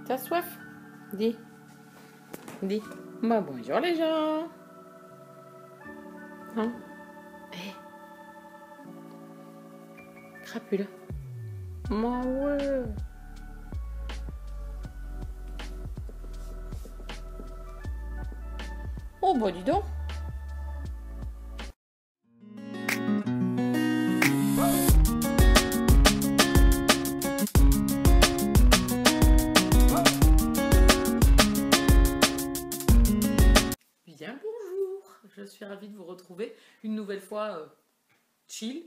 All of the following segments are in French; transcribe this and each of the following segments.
T'as soif? Dis. Dis. Bah bonjour les gens. Hein? Eh. Crapule. Moi ouais. Oh bah dis donc. Bien bonjour. Je suis ravie de vous retrouver une nouvelle fois chill,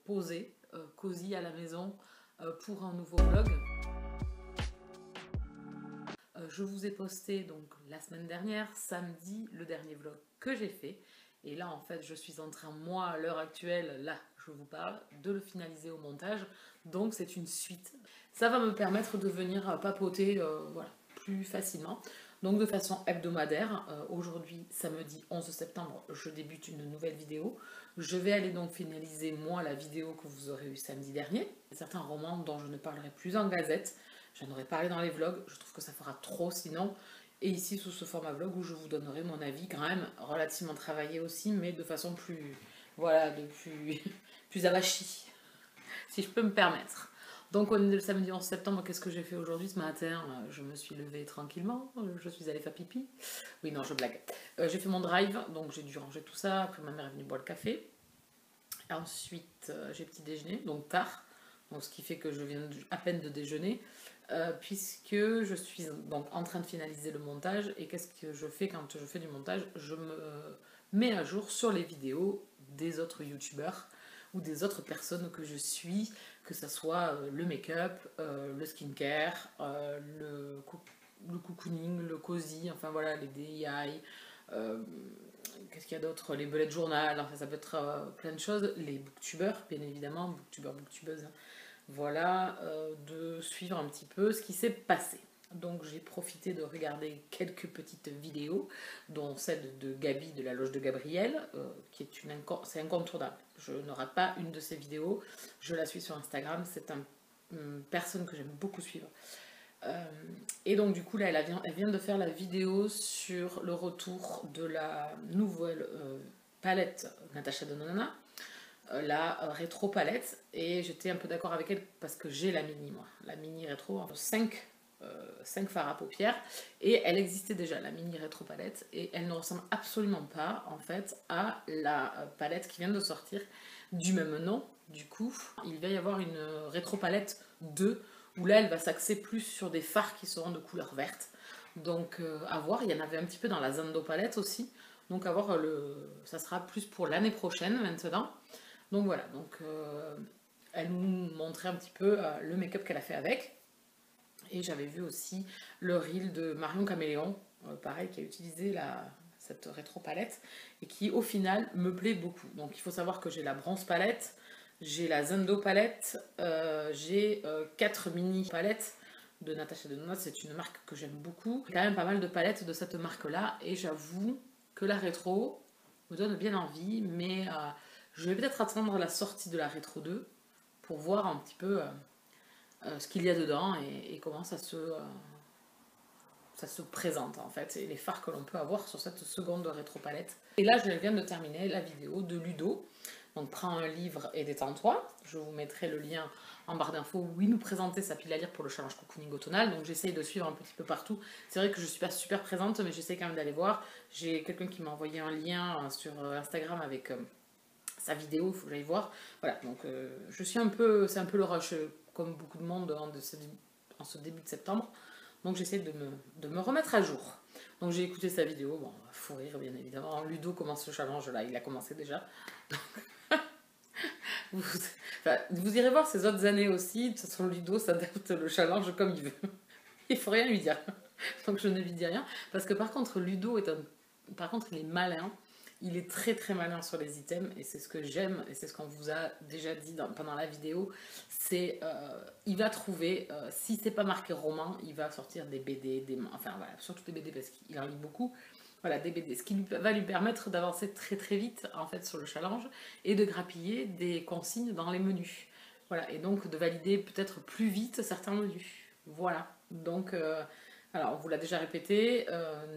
posé, cosy à la maison pour un nouveau vlog. Je vous ai posté donc la semaine dernière, samedi, le dernier vlog que j'ai fait. Et là, en fait, je suis en train, moi, à l'heure actuelle, là, je vous parle, de le finaliser au montage. Donc, c'est une suite. Ça va me permettre de venir papoter voilà, plus facilement. Donc, de façon hebdomadaire. Aujourd'hui, samedi 11 septembre, je débute une nouvelle vidéo. Je vais aller donc finaliser, moi, la vidéo que vous aurez eue samedi dernier. Certains romans dont je ne parlerai plus en gazette. J'en aurais parlé dans les vlogs, je trouve que ça fera trop sinon. Et ici, sous ce format vlog où je vous donnerai mon avis, quand même relativement travaillé aussi, mais de façon plus, voilà, plus avachie, si je peux me permettre. Donc on est le samedi 11 septembre, qu'est-ce que j'ai fait aujourd'hui ce matin? Je me suis levée tranquillement, je suis allée faire pipi. Oui, non, je blague. J'ai fait mon drive, donc j'ai dû ranger tout ça, après ma mère est venue boire le café. Ensuite, j'ai petit déjeuner, donc tard, donc, ce qui fait que je viens à peine de déjeuner. Puisque je suis donc en train de finaliser le montage. Et qu'est-ce que je fais quand je fais du montage? Je me mets à jour sur les vidéos des autres youtubeurs ou des autres personnes que je suis, que ce soit le make-up, le skincare, le cocooning, le cozy, enfin voilà, les DIY, qu'est-ce qu'il y a d'autre, les bullet journal, enfin ça peut être plein de choses, les booktubeurs bien évidemment, booktubeuses, voilà, de suivre un petit peu ce qui s'est passé. Donc j'ai profité de regarder quelques petites vidéos, dont celle de Gabi de la loge de Gabriel, qui est c'est incontournable. Je ne rate pas une de ses vidéos, je la suis sur Instagram, c'est une personne que j'aime beaucoup suivre. Et donc du coup là elle vient de faire la vidéo sur le retour de la nouvelle palette Natasha Denona, la rétro palette, et j'étais un peu d'accord avec elle parce que j'ai la mini, moi, la mini rétro, 5 fards à paupières, et elle existait déjà, la mini rétro palette, et elle ne ressemble absolument pas en fait à la palette qui vient de sortir du même nom. Du coup il va y avoir une rétro palette 2 où là elle va s'axer plus sur des fards qui seront de couleur verte, donc à voir. Il y en avait un petit peu dans la Zando palette aussi, donc à voir, ça sera plus pour l'année prochaine maintenant. Donc voilà, donc elle nous montrait un petit peu le make-up qu'elle a fait avec. Et j'avais vu aussi le reel de Marion Caméléon, pareil, qui a utilisé cette rétro palette et qui au final me plaît beaucoup. Donc il faut savoir que j'ai la bronze palette, j'ai la Zendo palette, j'ai 4 mini palettes de Natasha Denona. C'est une marque que j'aime beaucoup. Il y a quand même pas mal de palettes de cette marque-là, et j'avoue que la rétro me donne bien envie, mais je vais peut-être attendre la sortie de la rétro 2 pour voir un petit peu ce qu'il y a dedans et comment ça se présente en fait, et les fards que l'on peut avoir sur cette seconde rétro palette. Et là je viens de terminer la vidéo de Ludo, donc prends un livre et détends-toi. Je vous mettrai le lien en barre d'infos où il nous présentait sa pile à lire pour le challenge cocooning automnal. Donc j'essaye de suivre un petit peu partout. C'est vrai que je suis pas super présente, mais j'essaie quand même d'aller voir. J'ai quelqu'un qui m'a envoyé un lien sur Instagram avec sa vidéo, il faut que j'aille voir. Voilà, donc je suis un peu, c'est un peu le rush, comme beaucoup de monde en ce début de septembre. Donc j'essaie de me remettre à jour. Donc j'ai écouté sa vidéo, bon, fou rire bien évidemment. Ludo commence le challenge là, il a commencé déjà. Vous irez voir ses autres années aussi. De toute façon, Ludo s'adapte le challenge comme il veut. Il faut rien lui dire. Donc je ne lui dis rien. Parce que par contre, Ludo par contre, il est malin. Il est très très malin sur les items, et c'est ce que j'aime, et c'est ce qu'on vous a déjà dit pendant la vidéo. C'est il va trouver, si c'est pas marqué roman, il va sortir des BD, enfin voilà, surtout des BD parce qu'il en lit beaucoup. Voilà, des BD, ce qui va lui permettre d'avancer très très vite en fait sur le challenge et de grappiller des consignes dans les menus. Voilà, et donc de valider peut-être plus vite certains menus. Voilà. Donc, alors, on vous l'a déjà répété,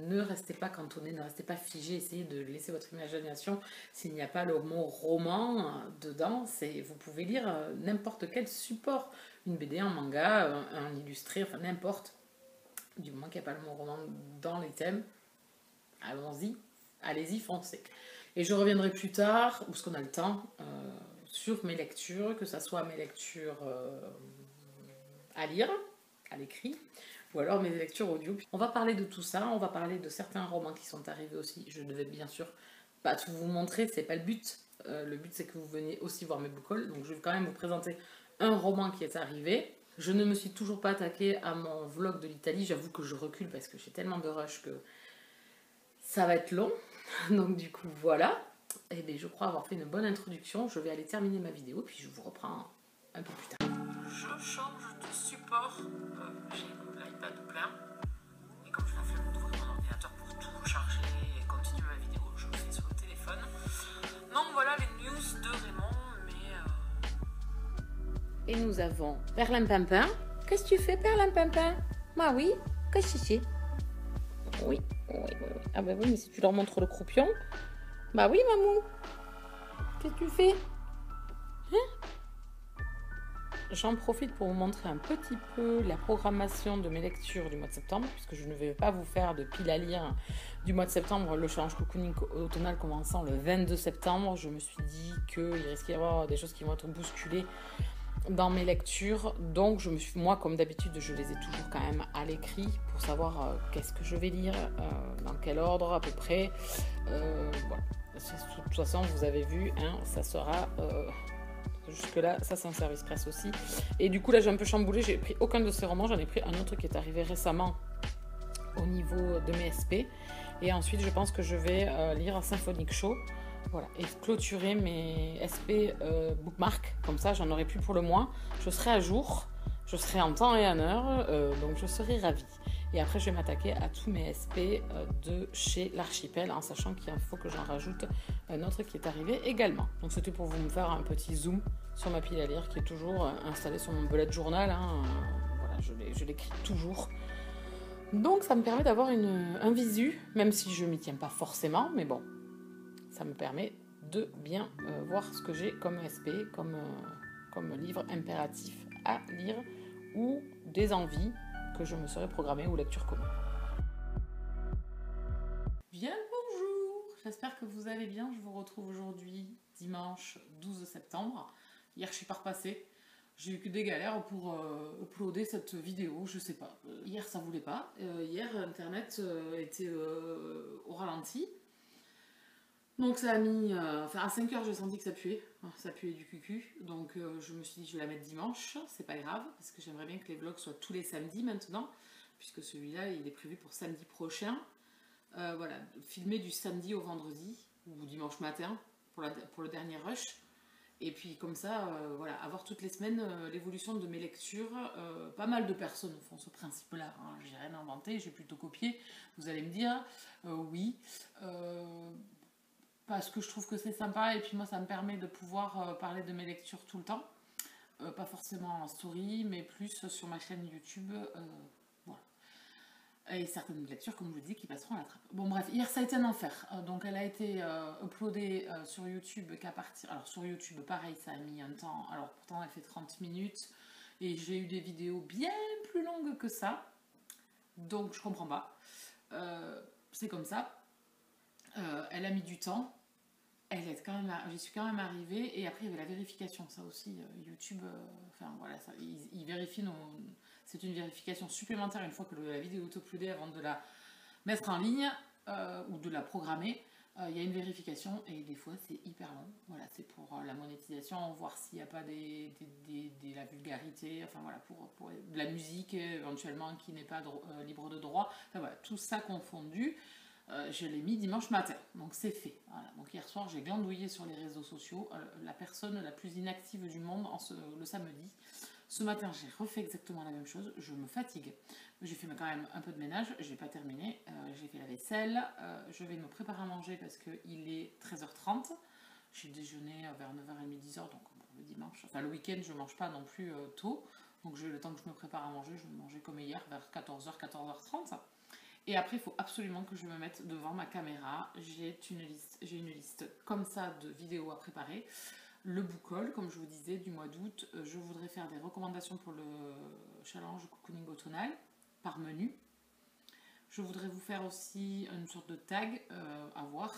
ne restez pas cantonné, ne restez pas figé, essayez de laisser votre imagination. S'il n'y a pas le mot roman dedans, vous pouvez lire n'importe quel support, une BD, un manga, un illustré, enfin n'importe. Du moment qu'il n'y a pas le mot roman dans les thèmes, allons-y, allez-y, foncez. Et je reviendrai plus tard, parce qu'on a le temps, sur mes lectures, que ce soit mes lectures à lire, à l'écrit, ou alors mes lectures audio. On va parler de tout ça, on va parler de certains romans qui sont arrivés aussi. Je ne vais bien sûr pas tout vous montrer, c'est pas le but. Le but c'est que vous veniez aussi voir mes book hauls. Donc je vais quand même vous présenter un roman qui est arrivé. Je ne me suis toujours pas attaquée à mon vlog de l'Italie, j'avoue que je recule parce que j'ai tellement de rush que ça va être long. Donc du coup voilà. Et bien je crois avoir fait une bonne introduction. Je vais aller terminer ma vidéo puis je vous reprends un peu plus tard. Je change de support. J'ai l'iPad plein. Et comme je la flemme d'ouvrir mon ordinateur pour tout charger et continuer ma vidéo, je le fais sur le téléphone. Donc voilà les news de Raymond. Et nous avons Perlimpinpin. Qu'est-ce que tu fais, Perlimpinpin? Bah oui, qu'est-ce que c'est? Oui. Ah bah oui, mais si tu leur montres le croupion. Bah oui, maman. Qu'est-ce que tu fais? J'en profite pour vous montrer un petit peu la programmation de mes lectures du mois de septembre, puisque je ne vais pas vous faire de pile à lire du mois de septembre, le challenge cocooning automnal commençant le 22 septembre. Je me suis dit qu'il risquait d'y avoir des choses qui vont être bousculées dans mes lectures. Donc, moi, comme d'habitude, je les ai toujours quand même à l'écrit pour savoir qu'est-ce que je vais lire, dans quel ordre à peu près. Voilà. De toute façon, vous avez vu, hein, ça sera... jusque là, ça c'est un service presse aussi. Et du coup là j'ai un peu chamboulé, j'ai pris aucun de ces romans, j'en ai pris un autre qui est arrivé récemment au niveau de mes SP. Et ensuite je pense que je vais lire un Symphonic Show. Voilà, et clôturer mes SP bookmark, comme ça j'en aurai plus pour le mois. Je serai à jour, je serai en temps et en heure, donc je serai ravie. Et après je vais m'attaquer à tous mes SP de chez l'Archipel, en sachant qu'il faut que j'en rajoute un autre qui est arrivé également. Donc c'était pour vous me faire un petit zoom sur ma pile à lire qui est toujours installée sur mon bullet journal. Voilà, je l'écris toujours. Donc ça me permet d'avoir un visu, même si je m'y tiens pas forcément, mais bon, ça me permet de bien voir ce que j'ai comme SP, comme livre impératif à lire, ou des envies que je me serais programmée ou lecture commune. Bien le bonjour, j'espère que vous allez bien. Je vous retrouve aujourd'hui, dimanche 12 septembre. Hier je suis pas repassée. J'ai eu que des galères pour uploader cette vidéo, je sais pas. Hier ça voulait pas. Hier internet était au ralenti. Donc ça a mis... enfin à 5 heures j'ai senti que ça puait. Ça puait du cucu. Donc je me suis dit je vais la mettre dimanche. C'est pas grave parce que j'aimerais bien que les vlogs soient tous les samedis maintenant. Puisque celui-là il est prévu pour samedi prochain. Voilà, filmer du samedi au vendredi ou dimanche matin pour le dernier rush. Et puis comme ça, voilà, avoir toutes les semaines l'évolution de mes lectures. Pas mal de personnes font ce principe-là. Hein. J'ai rien inventé, j'ai plutôt copié. Vous allez me dire, oui. Parce que je trouve que c'est sympa et puis moi ça me permet de pouvoir parler de mes lectures tout le temps. Pas forcément en story, mais plus sur ma chaîne YouTube. Voilà. Et certaines lectures, comme je vous dis, qui passeront à la trappe. Bon bref, hier ça a été un enfer. Donc elle a été uploadée sur YouTube qu'à partir... Alors sur YouTube, pareil, ça a mis un temps. Alors pourtant elle fait 30 minutes. Et j'ai eu des vidéos bien plus longues que ça. Donc je comprends pas. C'est comme ça. Elle a mis du temps. J'y suis quand même arrivée. Et après il y avait la vérification. Ça aussi, YouTube... enfin voilà, il vérifie nos... C'est une vérification supplémentaire une fois que la vidéo est uploadée avant de la mettre en ligne ou de la programmer. Il y a une vérification et des fois c'est hyper long. Voilà, c'est pour la monétisation, voir s'il n'y a pas de la vulgarité, enfin voilà, pour de la musique éventuellement qui n'est pas libre de droit. Enfin voilà, tout ça confondu. Je l'ai mis dimanche matin, donc c'est fait. Voilà. Donc hier soir j'ai glandouillé sur les réseaux sociaux, la personne la plus inactive du monde le samedi. Ce matin, j'ai refait exactement la même chose. Je me fatigue. J'ai fait quand même un peu de ménage. Je n'ai pas terminé. J'ai fait la vaisselle. Je vais me préparer à manger parce qu'il est 13h30. J'ai déjeuné vers 9h30, 10h. Donc bon, le dimanche, enfin le week-end, je ne mange pas non plus tôt. Donc le temps que je me prépare à manger, je vais manger comme hier vers 14h, 14h30. Et après, il faut absolument que je me mette devant ma caméra. J'ai une liste comme ça de vidéos à préparer. Le book haul, comme je vous disais, du mois d'août. Je voudrais faire des recommandations pour le challenge cocooning automnal par menu. Je voudrais vous faire aussi une sorte de tag à voir.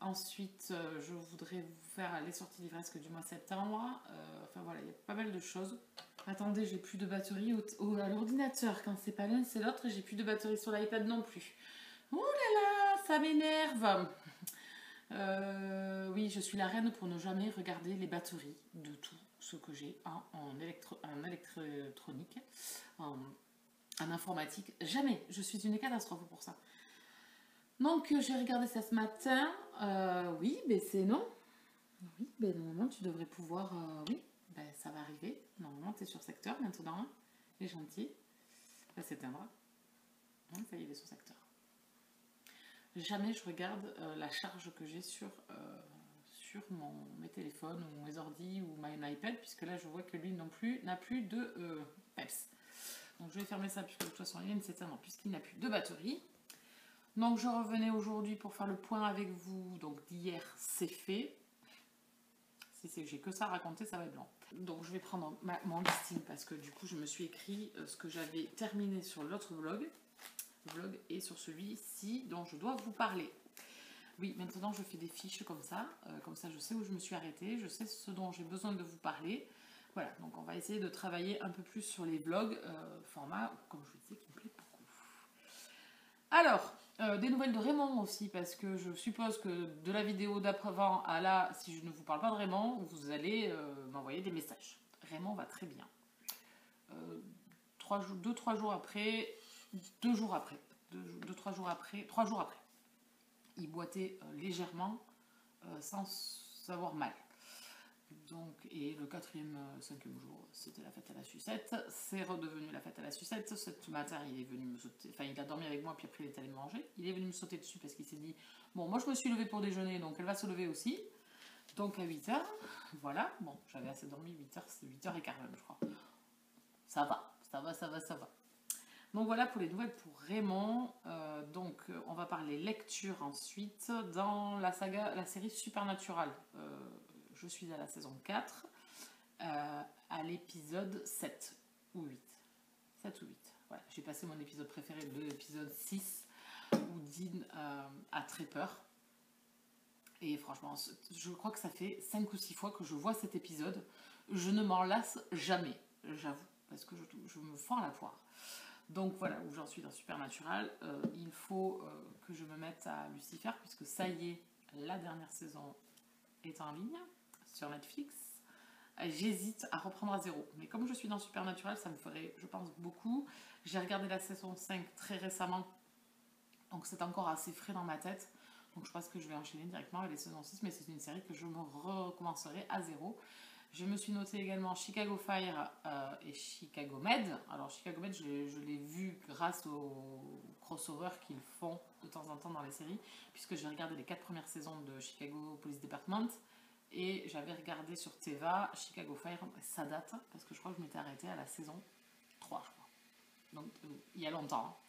Ensuite, je voudrais vous faire les sorties livresques du mois de septembre. Enfin voilà, il y a pas mal de choses. Attendez, j'ai plus de batterie à l'ordinateur. Quand c'est pas l'un, c'est l'autre. J'ai plus de batterie sur l'iPad non plus. Oh là là, ça m'énerve. Oui, je suis la reine pour ne jamais regarder les batteries de tout ce que j'ai en électronique, en informatique. Jamais. Je suis une catastrophe pour ça. Donc, j'ai regardé ça ce matin. Oui, mais c'est non. Oui, ben normalement, tu devrais pouvoir... oui, ben ça va arriver. Normalement, tu es sur secteur maintenant. Il est gentil. Va s'éteindre. Ça y est, il est sur secteur. Jamais je regarde la charge que j'ai sur mes téléphones ou mes ordi ou mon iPad, puisque là, je vois que lui non plus n'a plus de peps. Donc, je vais fermer ça, puisque de toute façon, il vient de s'éteindre, puisqu'il n'a plus de batterie. Donc, je revenais aujourd'hui pour faire le point avec vous. Donc, d'hier, c'est fait. Si j'ai que ça à raconter, ça va être blanc. Donc, je vais prendre mon listing parce que du coup, je me suis écrit ce que j'avais terminé sur l'autre vlog et sur celui-ci dont je dois vous parler. Oui, maintenant, je fais des fiches comme ça je sais où je me suis arrêtée, je sais ce dont j'ai besoin de vous parler. Voilà, donc on va essayer de travailler un peu plus sur les vlogs, format, comme je vous disais, qui me plaît beaucoup. Alors, des nouvelles de Raymond aussi, parce que je suppose que de la vidéo d'après-avant à là, si je ne vous parle pas de Raymond, vous allez m'envoyer des messages. Raymond va très bien. 3 jours après, 3 jours après, il boitait légèrement sans savoir mal. Donc, et le 4e, 5e jour, c'était la fête à la sucette. C'est redevenu la fête à la sucette. Ce matin, il est venu me sauter. Enfin, il a dormi avec moi, puis après, il est allé me manger. Il est venu me sauter dessus parce qu'il s'est dit bon, moi, je me suis levée pour déjeuner, donc elle va se lever aussi. Donc, à 8h, voilà. Bon, j'avais assez dormi, 8h, c'est 8h15 même, je crois. Ça va. Donc, voilà pour les nouvelles pour Raymond. On va parler lecture ensuite dans la série Supernatural. Je suis à la saison 4, à l'épisode 7 ou 8. 7 ou 8. Voilà, j'ai passé mon épisode préféré, l'épisode 6, où Dean a très peur. Et franchement, je crois que ça fait 5 ou 6 fois que je vois cet épisode. Je ne m'en lasse jamais, j'avoue, parce que je me fends à la poire. Donc voilà où j'en suis dans Supernatural. Il faut que je me mette à Lucifer, puisque ça y est, la dernière saison est en ligne sur Netflix. J'hésite à reprendre à zéro. Mais comme je suis dans Supernatural, ça me ferait, je pense, beaucoup. J'ai regardé la saison 5 très récemment. Donc c'est encore assez frais dans ma tête. Donc je pense que je vais enchaîner directement avec les saisons 6. Mais c'est une série que je me recommencerai à zéro. Je me suis noté également Chicago Fire et Chicago Med. Alors Chicago Med, je l'ai vu grâce aux crossovers qu'ils font de temps en temps dans les séries. Puisque j'ai regardé les 4 premières saisons de Chicago Police Department. Et j'avais regardé sur Teva Chicago Fire, ça date, parce que je crois que je m'étais arrêtée à la saison 3, je crois. Donc, il y a longtemps.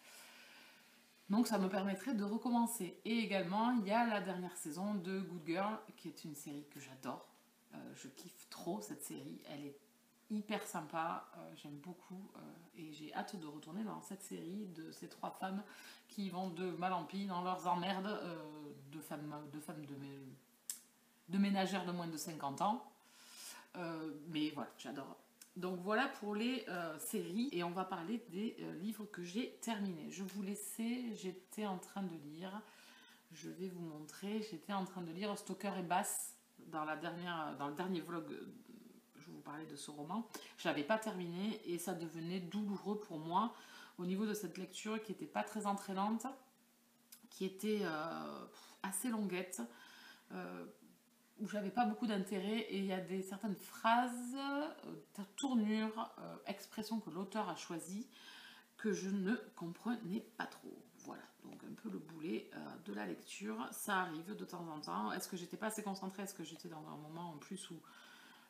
Donc, ça me permettrait de recommencer. Et également, il y a la dernière saison de Good Girl, qui est une série que j'adore. Je kiffe trop cette série. Elle est hyper sympa, j'aime beaucoup. Et j'ai hâte de retourner dans cette série de ces 3 femmes qui vont de mal en pis dans leurs emmerdes de ménagères de moins de 50 ans. Mais voilà, j'adore. Donc voilà pour les séries. Et on va parler des livres que j'ai terminés. Je vous laissais, j'étais en train de lire. Je vais vous montrer. J'étais en train de lire Stoker et Bass dans le dernier vlog. Je vous parlais de ce roman. Je l'avais pas terminé et ça devenait douloureux pour moi au niveau de cette lecture qui n'était pas très entraînante, qui était assez longuette. Où j'avais pas beaucoup d'intérêt et il y a certaines phrases, tournures, expressions que l'auteur a choisies que je ne comprenais pas trop. Voilà, donc un peu le boulet de la lecture, ça arrive de temps en temps. Est-ce que j'étais pas assez concentrée? Est-ce que j'étais dans un moment en plus où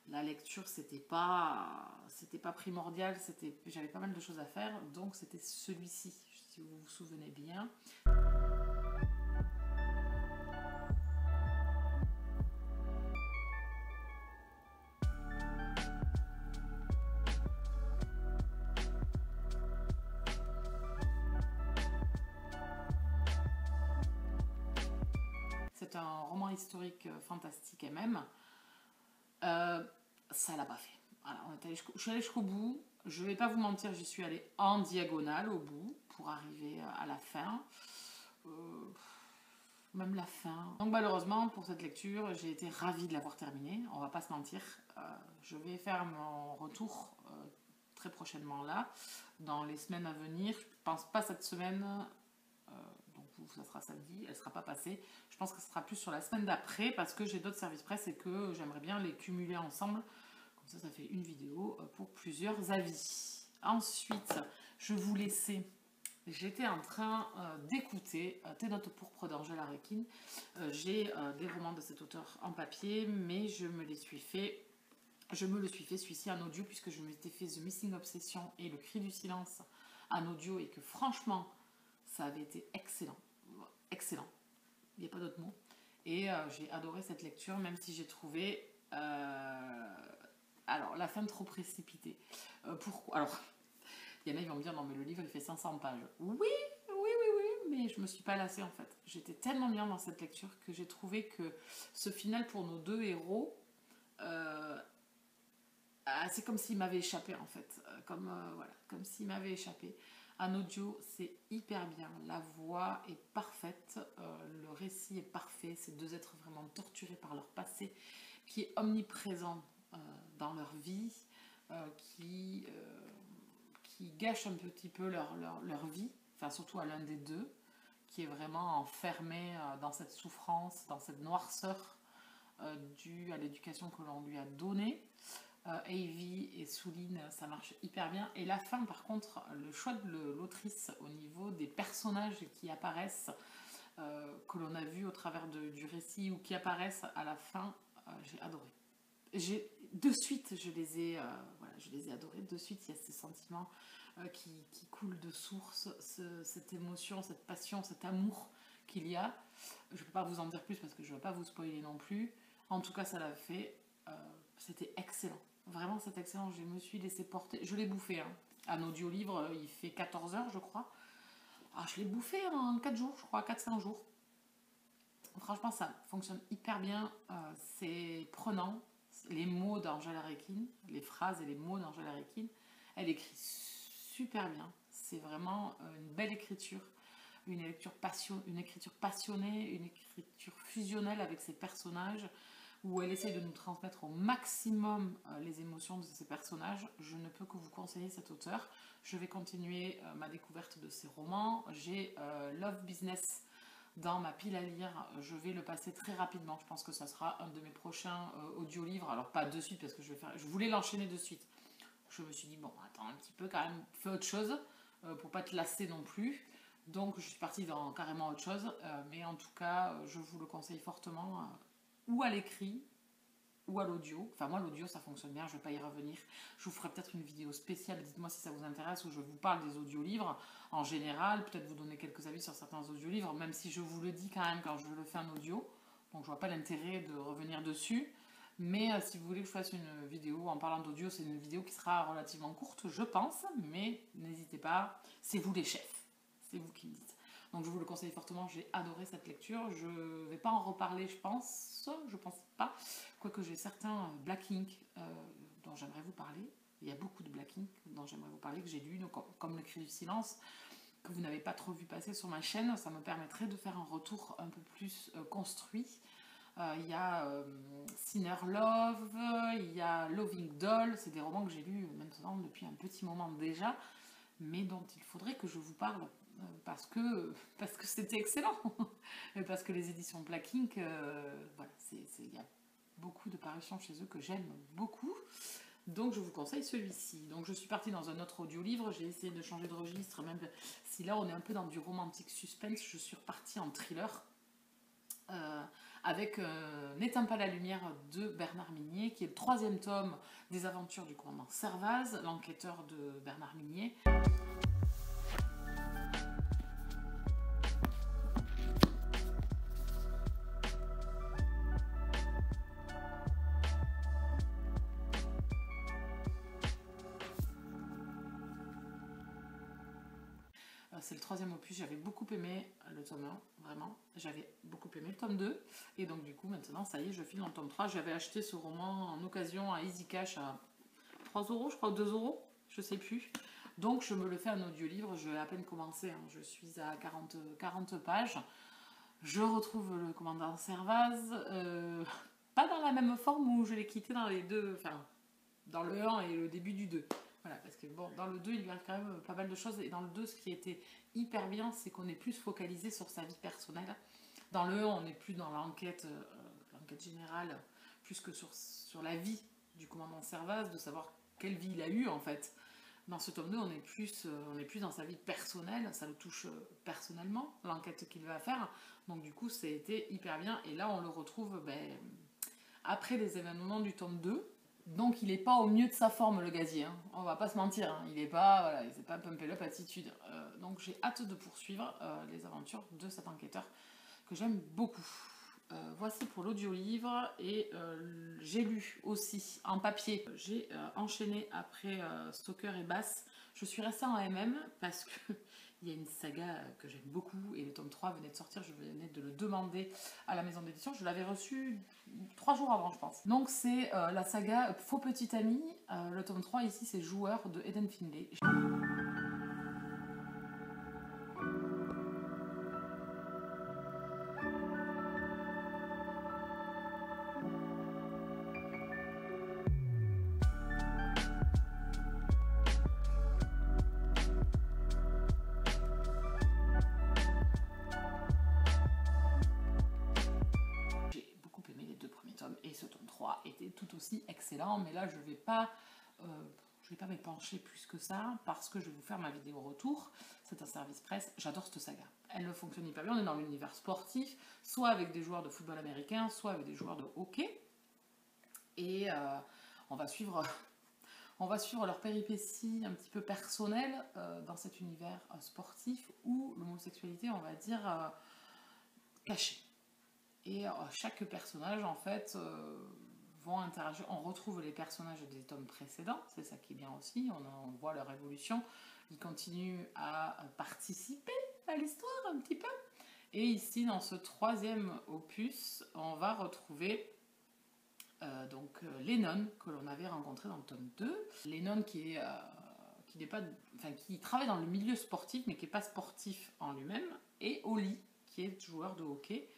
la lecture, c'était pas primordial, j'avais pas mal de choses à faire, donc c'était celui-ci, si vous vous souvenez bien. C'est un roman historique fantastique MM. Ça l'a pas fait. Voilà, je suis allée jusqu'au bout. Je vais pas vous mentir, j'y suis allée en diagonale au bout pour arriver à la fin. Euh, Même la fin. Donc malheureusement pour cette lecture, j'ai été ravie de l'avoir terminée. On va pas se mentir. Je vais faire mon retour très prochainement là, dans les semaines à venir. Je pense pas cette semaine. Donc ça sera samedi, elle sera pas passée. Je pense que ce sera plus sur la semaine d'après parce que j'ai d'autres services presse et que j'aimerais bien les cumuler ensemble. Comme ça fait une vidéo pour plusieurs avis. Ensuite, je vous laissais. J'étais en train d'écouter Tes notes pourpres d'Angèle Arlequin. J'ai des romans de cet auteur en papier, mais je me le suis fait celui-ci en audio, puisque je m'étais fait The Missing Obsession et Le Cri du silence en audio, et que franchement, ça avait été excellent. Excellent. Il n'y a pas d'autre mot. Et j'ai adoré cette lecture, même si j'ai trouvé alors la fin trop précipitée. Pourquoi? Alors, il y en a qui vont me dire non mais le livre il fait 500 pages. Oui, mais je me suis pas lassée en fait. J'étais tellement bien dans cette lecture que j'ai trouvé que ce final pour nos deux héros, c'est comme s'il m'avait échappé en fait. Comme s'il m'avait échappé. En audio, c'est hyper bien. La voix est parfaite, le récit est parfait. Ces deux êtres vraiment torturés par leur passé, qui est omniprésent dans leur vie, qui gâche un petit peu leur vie, enfin surtout à l'un des deux, qui est vraiment enfermé dans cette souffrance, dans cette noirceur due à l'éducation que l'on lui a donnée. Avi et Souline, ça marche hyper bien. Et la fin, par contre, le choix de l'autrice au niveau des personnages qui apparaissent, que l'on a vu au travers du récit ou qui apparaissent à la fin, j'ai adoré. De suite, je les ai adorés. De suite, il y a ces sentiments qui coulent de source, cette émotion, cette passion, cet amour qu'il y a. Je ne peux pas vous en dire plus parce que je ne veux pas vous spoiler non plus. En tout cas, ça l'a fait. C'était excellent. Vraiment, c'est excellent. Je me suis laissé porter. Je l'ai bouffé. Hein. Un audio-livre, il fait 14 heures, je crois. Ah, je l'ai bouffé en 4 jours, je crois, 4-5 jours. Franchement, ça fonctionne hyper bien. C'est prenant. Les mots d'Angèle Arlequin, les phrases et les mots d'Angèle Arlequin, elle écrit super bien. C'est vraiment une belle écriture. Une écriture passionnée, une écriture fusionnelle avec ses personnages, où elle essaie de nous transmettre au maximum les émotions de ces personnages. Je ne peux que vous conseiller cet auteur. Je vais continuer ma découverte de ses romans. J'ai Love Business dans ma pile à lire. Je vais le passer très rapidement. Je pense que ça sera un de mes prochains audiolivres. Alors pas de suite, parce que je voulais l'enchaîner de suite. Je me suis dit, bon, attends un petit peu quand même, fais autre chose, pour pas te lasser non plus. Donc je suis partie dans carrément autre chose, mais en tout cas je vous le conseille fortement, ou à l'écrit ou à l'audio. Enfin moi l'audio ça fonctionne bien, je ne vais pas y revenir. Je vous ferai peut-être une vidéo spéciale, dites-moi si ça vous intéresse, où je vous parle des audiolivres en général, peut-être vous donner quelques avis sur certains audiolivres, même si je vous le dis quand même quand je le fais en audio, donc je vois pas l'intérêt de revenir dessus. Mais si vous voulez que je fasse une vidéo en parlant d'audio, c'est une vidéo qui sera relativement courte je pense, mais n'hésitez pas, c'est vous les chefs. C'est vous qui me dites. Donc je vous le conseille fortement, j'ai adoré cette lecture. Je ne vais pas en reparler, je pense pas. Quoique j'ai certains Black Ink dont j'aimerais vous parler. Il y a beaucoup de Black Ink dont j'aimerais vous parler, que j'ai lu, comme Le Cri du silence, que vous n'avez pas trop vu passer sur ma chaîne. Ça me permettrait de faire un retour un peu plus construit. Il y a Sinner Love, il y a Loving Doll. C'est des romans que j'ai lus maintenant depuis un petit moment déjà, mais dont il faudrait que je vous parle. Parce que c'était excellent. Parce que les éditions Black Ink, voilà, il y a beaucoup de parutions chez eux que j'aime beaucoup. Donc je vous conseille celui-ci. Donc je suis partie dans un autre audiolivre, j'ai essayé de changer de registre, même si là on est un peu dans du romantique suspense, je suis repartie en thriller avec N'éteins pas la lumière de Bernard Minier, qui est le 3e tome des aventures du commandant Servaz, l'enquêteur de Bernard Minier. C'est le 3e opus, j'avais beaucoup aimé le tome 1, vraiment, j'avais beaucoup aimé le tome 2, et donc du coup maintenant ça y est, je file dans le tome 3. J'avais acheté ce roman en occasion à Easy Cash à 3 €, je crois, 2 €, je sais plus, donc je me le fais en audio-livre. Je vais à peine commencer, hein. Je suis à 40 pages, je retrouve le commandant Servaz, pas dans la même forme où je l'ai quitté dans les deux, enfin dans le 1 et le début du 2. Voilà, parce que bon, dans le 2, il y a quand même pas mal de choses. Et dans le 2, ce qui était hyper bien, c'est qu'on est plus focalisé sur sa vie personnelle. Dans le 1, on est plus dans l'enquête générale, plus que sur la vie du commandant Servaz, de savoir quelle vie il a eu en fait. Dans ce tome 2, on est plus dans sa vie personnelle, ça le touche personnellement, l'enquête qu'il va faire. Donc du coup, c'était hyper bien. Et là, on le retrouve après les événements du tome 2. Donc il n'est pas au mieux de sa forme, le gazier, hein. On va pas se mentir, hein. Il n'est pas, voilà, c'est pas pump up attitude. Donc j'ai hâte de poursuivre les aventures de cet enquêteur que j'aime beaucoup. Voici pour l'audio-livre, et j'ai lu aussi en papier. J'ai enchaîné après Stalker et Bass. Je suis restée en MM parce que il y a une saga que j'aime beaucoup, et le tome 3 venait de sortir, je venais de le demander à la maison d'édition. Je l'avais reçu 3 jours avant, je pense. Donc c'est la saga Faux Petit Ami. Le tome 3 ici, c'est Joueur de Eden Finlay. Était tout aussi excellent, mais là je vais pas m'épancher plus que ça, parce que je vais vous faire ma vidéo retour. C'est un service presse, j'adore cette saga, elle fonctionne hyper bien. On est dans l'univers sportif, soit avec des joueurs de football américain, soit avec des joueurs de hockey, et on va suivre leurs péripéties un petit peu personnelles dans cet univers sportif où l'homosexualité, on va dire, cachée. Et chaque personnage, en fait, vont interagir. On retrouve les personnages des tomes précédents, c'est ça qui est bien aussi, on voit leur évolution. Ils continuent à participer à l'histoire un petit peu. Et ici, dans ce 3e opus, on va retrouver Lennon, que l'on avait rencontré dans le tome 2. Lennon qui travaille dans le milieu sportif, mais qui n'est pas sportif en lui-même. Et Oli, qui est joueur de hockey,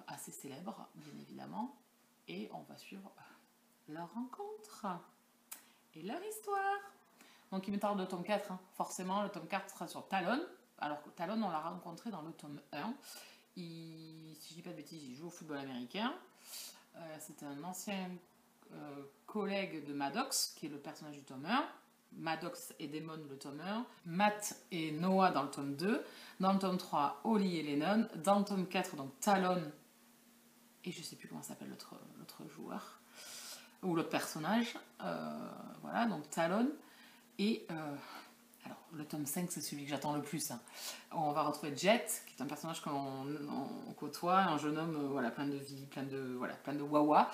assez célèbre, bien évidemment. Et on va suivre leur rencontre et leur histoire. Donc il me tarde le tome 4, hein. Forcément le tome 4 sera sur Talon. Alors que Talon, on l'a rencontré dans le tome 1. Si je dis pas de bêtises, il joue au football américain. C'est un ancien collègue de Maddox, qui est le personnage du tome 1. Maddox et Damon, le tome 1. Matt et Noah dans le tome 2. Dans le tome 3, Oli et Lennon. Dans le tome 4, donc Talon, et je sais plus comment s'appelle l'autre joueur, ou l'autre personnage. Voilà, donc Talon. Et alors, le tome 5, c'est celui que j'attends le plus, hein. On va retrouver Jet, qui est un personnage que l'on côtoie, un jeune homme, voilà, plein de vie, plein de wawa.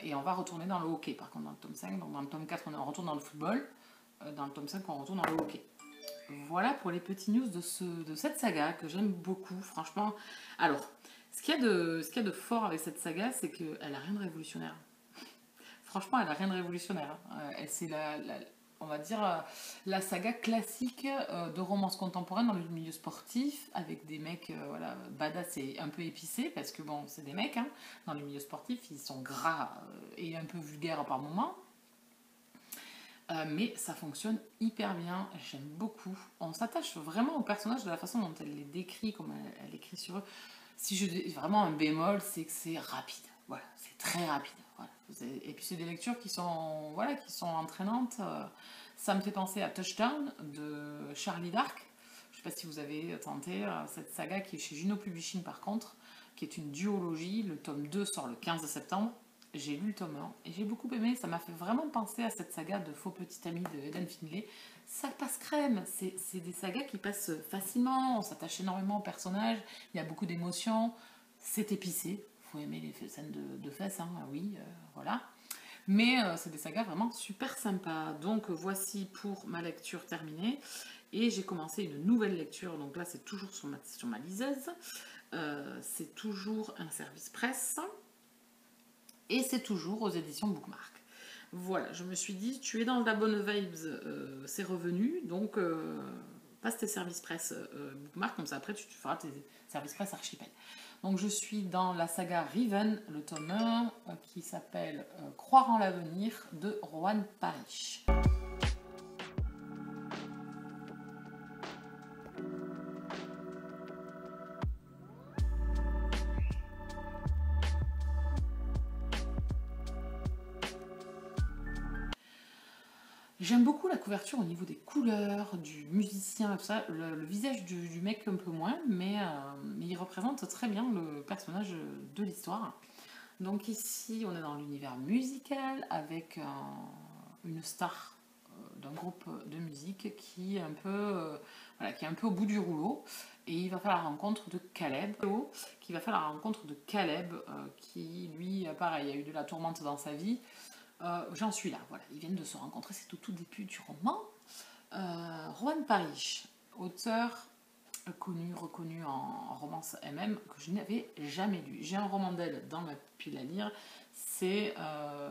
Et on va retourner dans le hockey, par contre, dans le tome 5. Donc, dans le tome 4, on retourne dans le football. Dans le tome 5, on retourne dans le hockey. Voilà pour les petits news de cette saga, que j'aime beaucoup, franchement. Alors, ce qu'il y a de fort avec cette saga, c'est qu'elle n'a rien de révolutionnaire. Franchement, elle n'a rien de révolutionnaire. C'est on va dire, la saga classique de romance contemporaine dans le milieu sportif, avec des mecs voilà, badass et un peu épicés, parce que bon, c'est des mecs, hein, dans le milieu sportif, ils sont gras et un peu vulgaires par moments. Mais ça fonctionne hyper bien, j'aime beaucoup. On s'attache vraiment aux personnages de la façon dont elle les décrit, comme elle écrit sur eux. Si je dis vraiment un bémol, c'est que c'est rapide. Voilà, c'est très rapide. Voilà. Et puis c'est des lectures qui sont, voilà, qui sont entraînantes. Ça me fait penser à Touchdown de Charlie Dark. Je ne sais pas si vous avez tenté cette saga qui est chez Juno Publishing par contre, qui est une duologie. Le tome 2 sort le 15 septembre. J'ai lu le tome 1 et j'ai beaucoup aimé. Ça m'a fait vraiment penser à cette saga de Faux Petit Ami de Aidan Finlay. Ça passe crème. C'est des sagas qui passent facilement. On s'attache énormément aux personnages. Il y a beaucoup d'émotions. C'est épicé. Il faut aimer les scènes de fesses, hein. Oui, voilà. Mais c'est des sagas vraiment super sympas. Donc voici pour ma lecture terminée. Et j'ai commencé une nouvelle lecture. Donc là, c'est toujours sur ma liseuse. C'est toujours un service presse. Et c'est toujours aux éditions Bookmark. Voilà, je me suis dit, tu es dans la bonne vibes, c'est revenu. Donc, passe tes services presse Bookmark. Comme ça, après, tu feras tes services presse Archipel. Donc je suis dans la saga Riven, le tome 1, qui s'appelle Croire en l'avenir de Rohan Parrish. J'aime beaucoup la couverture au niveau des couleurs, du musicien, tout ça. Le visage du mec un peu moins, mais il représente très bien le personnage de l'histoire. Donc ici, on est dans l'univers musical avec une star d'un groupe de musique qui est un peu, voilà, qui est un peu au bout du rouleau. Et il va faire la rencontre de Caleb, qui lui, pareil, a eu de la tourmente dans sa vie. J'en suis là, voilà, ils viennent de se rencontrer, c'est au tout début du roman. Rohan Parrish, auteur reconnu en romance MM, que je n'avais jamais lu. J'ai un roman d'elle dans ma pile à lire, c'est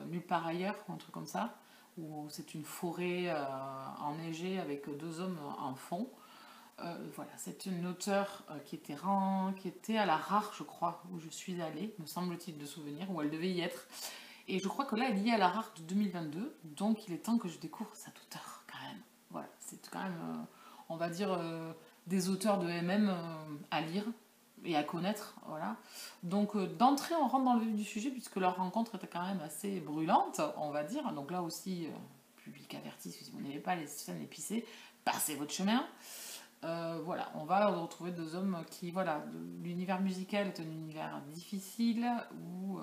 Nulle part ailleurs, ou un truc comme ça, où c'est une forêt enneigée avec deux hommes en fond. Voilà, c'est une auteure qui était à la Rare, je crois, où je suis allée, me semble-t-il de souvenir, où elle devait y être. Et je crois que là, elle y est à la Rare de 2022, donc il est temps que je découvre cette auteure, quand même. Voilà, c'est quand même, on va dire, des auteurs de MM à lire et à connaître, voilà. Donc d'entrée, on rentre dans le vif du sujet, puisque leur rencontre était quand même assez brûlante, on va dire. Donc là aussi, public averti, si vous n'avez pas les scènes épicées, passez votre chemin. Voilà, on va retrouver deux hommes qui, voilà, l'univers musical est un univers difficile, où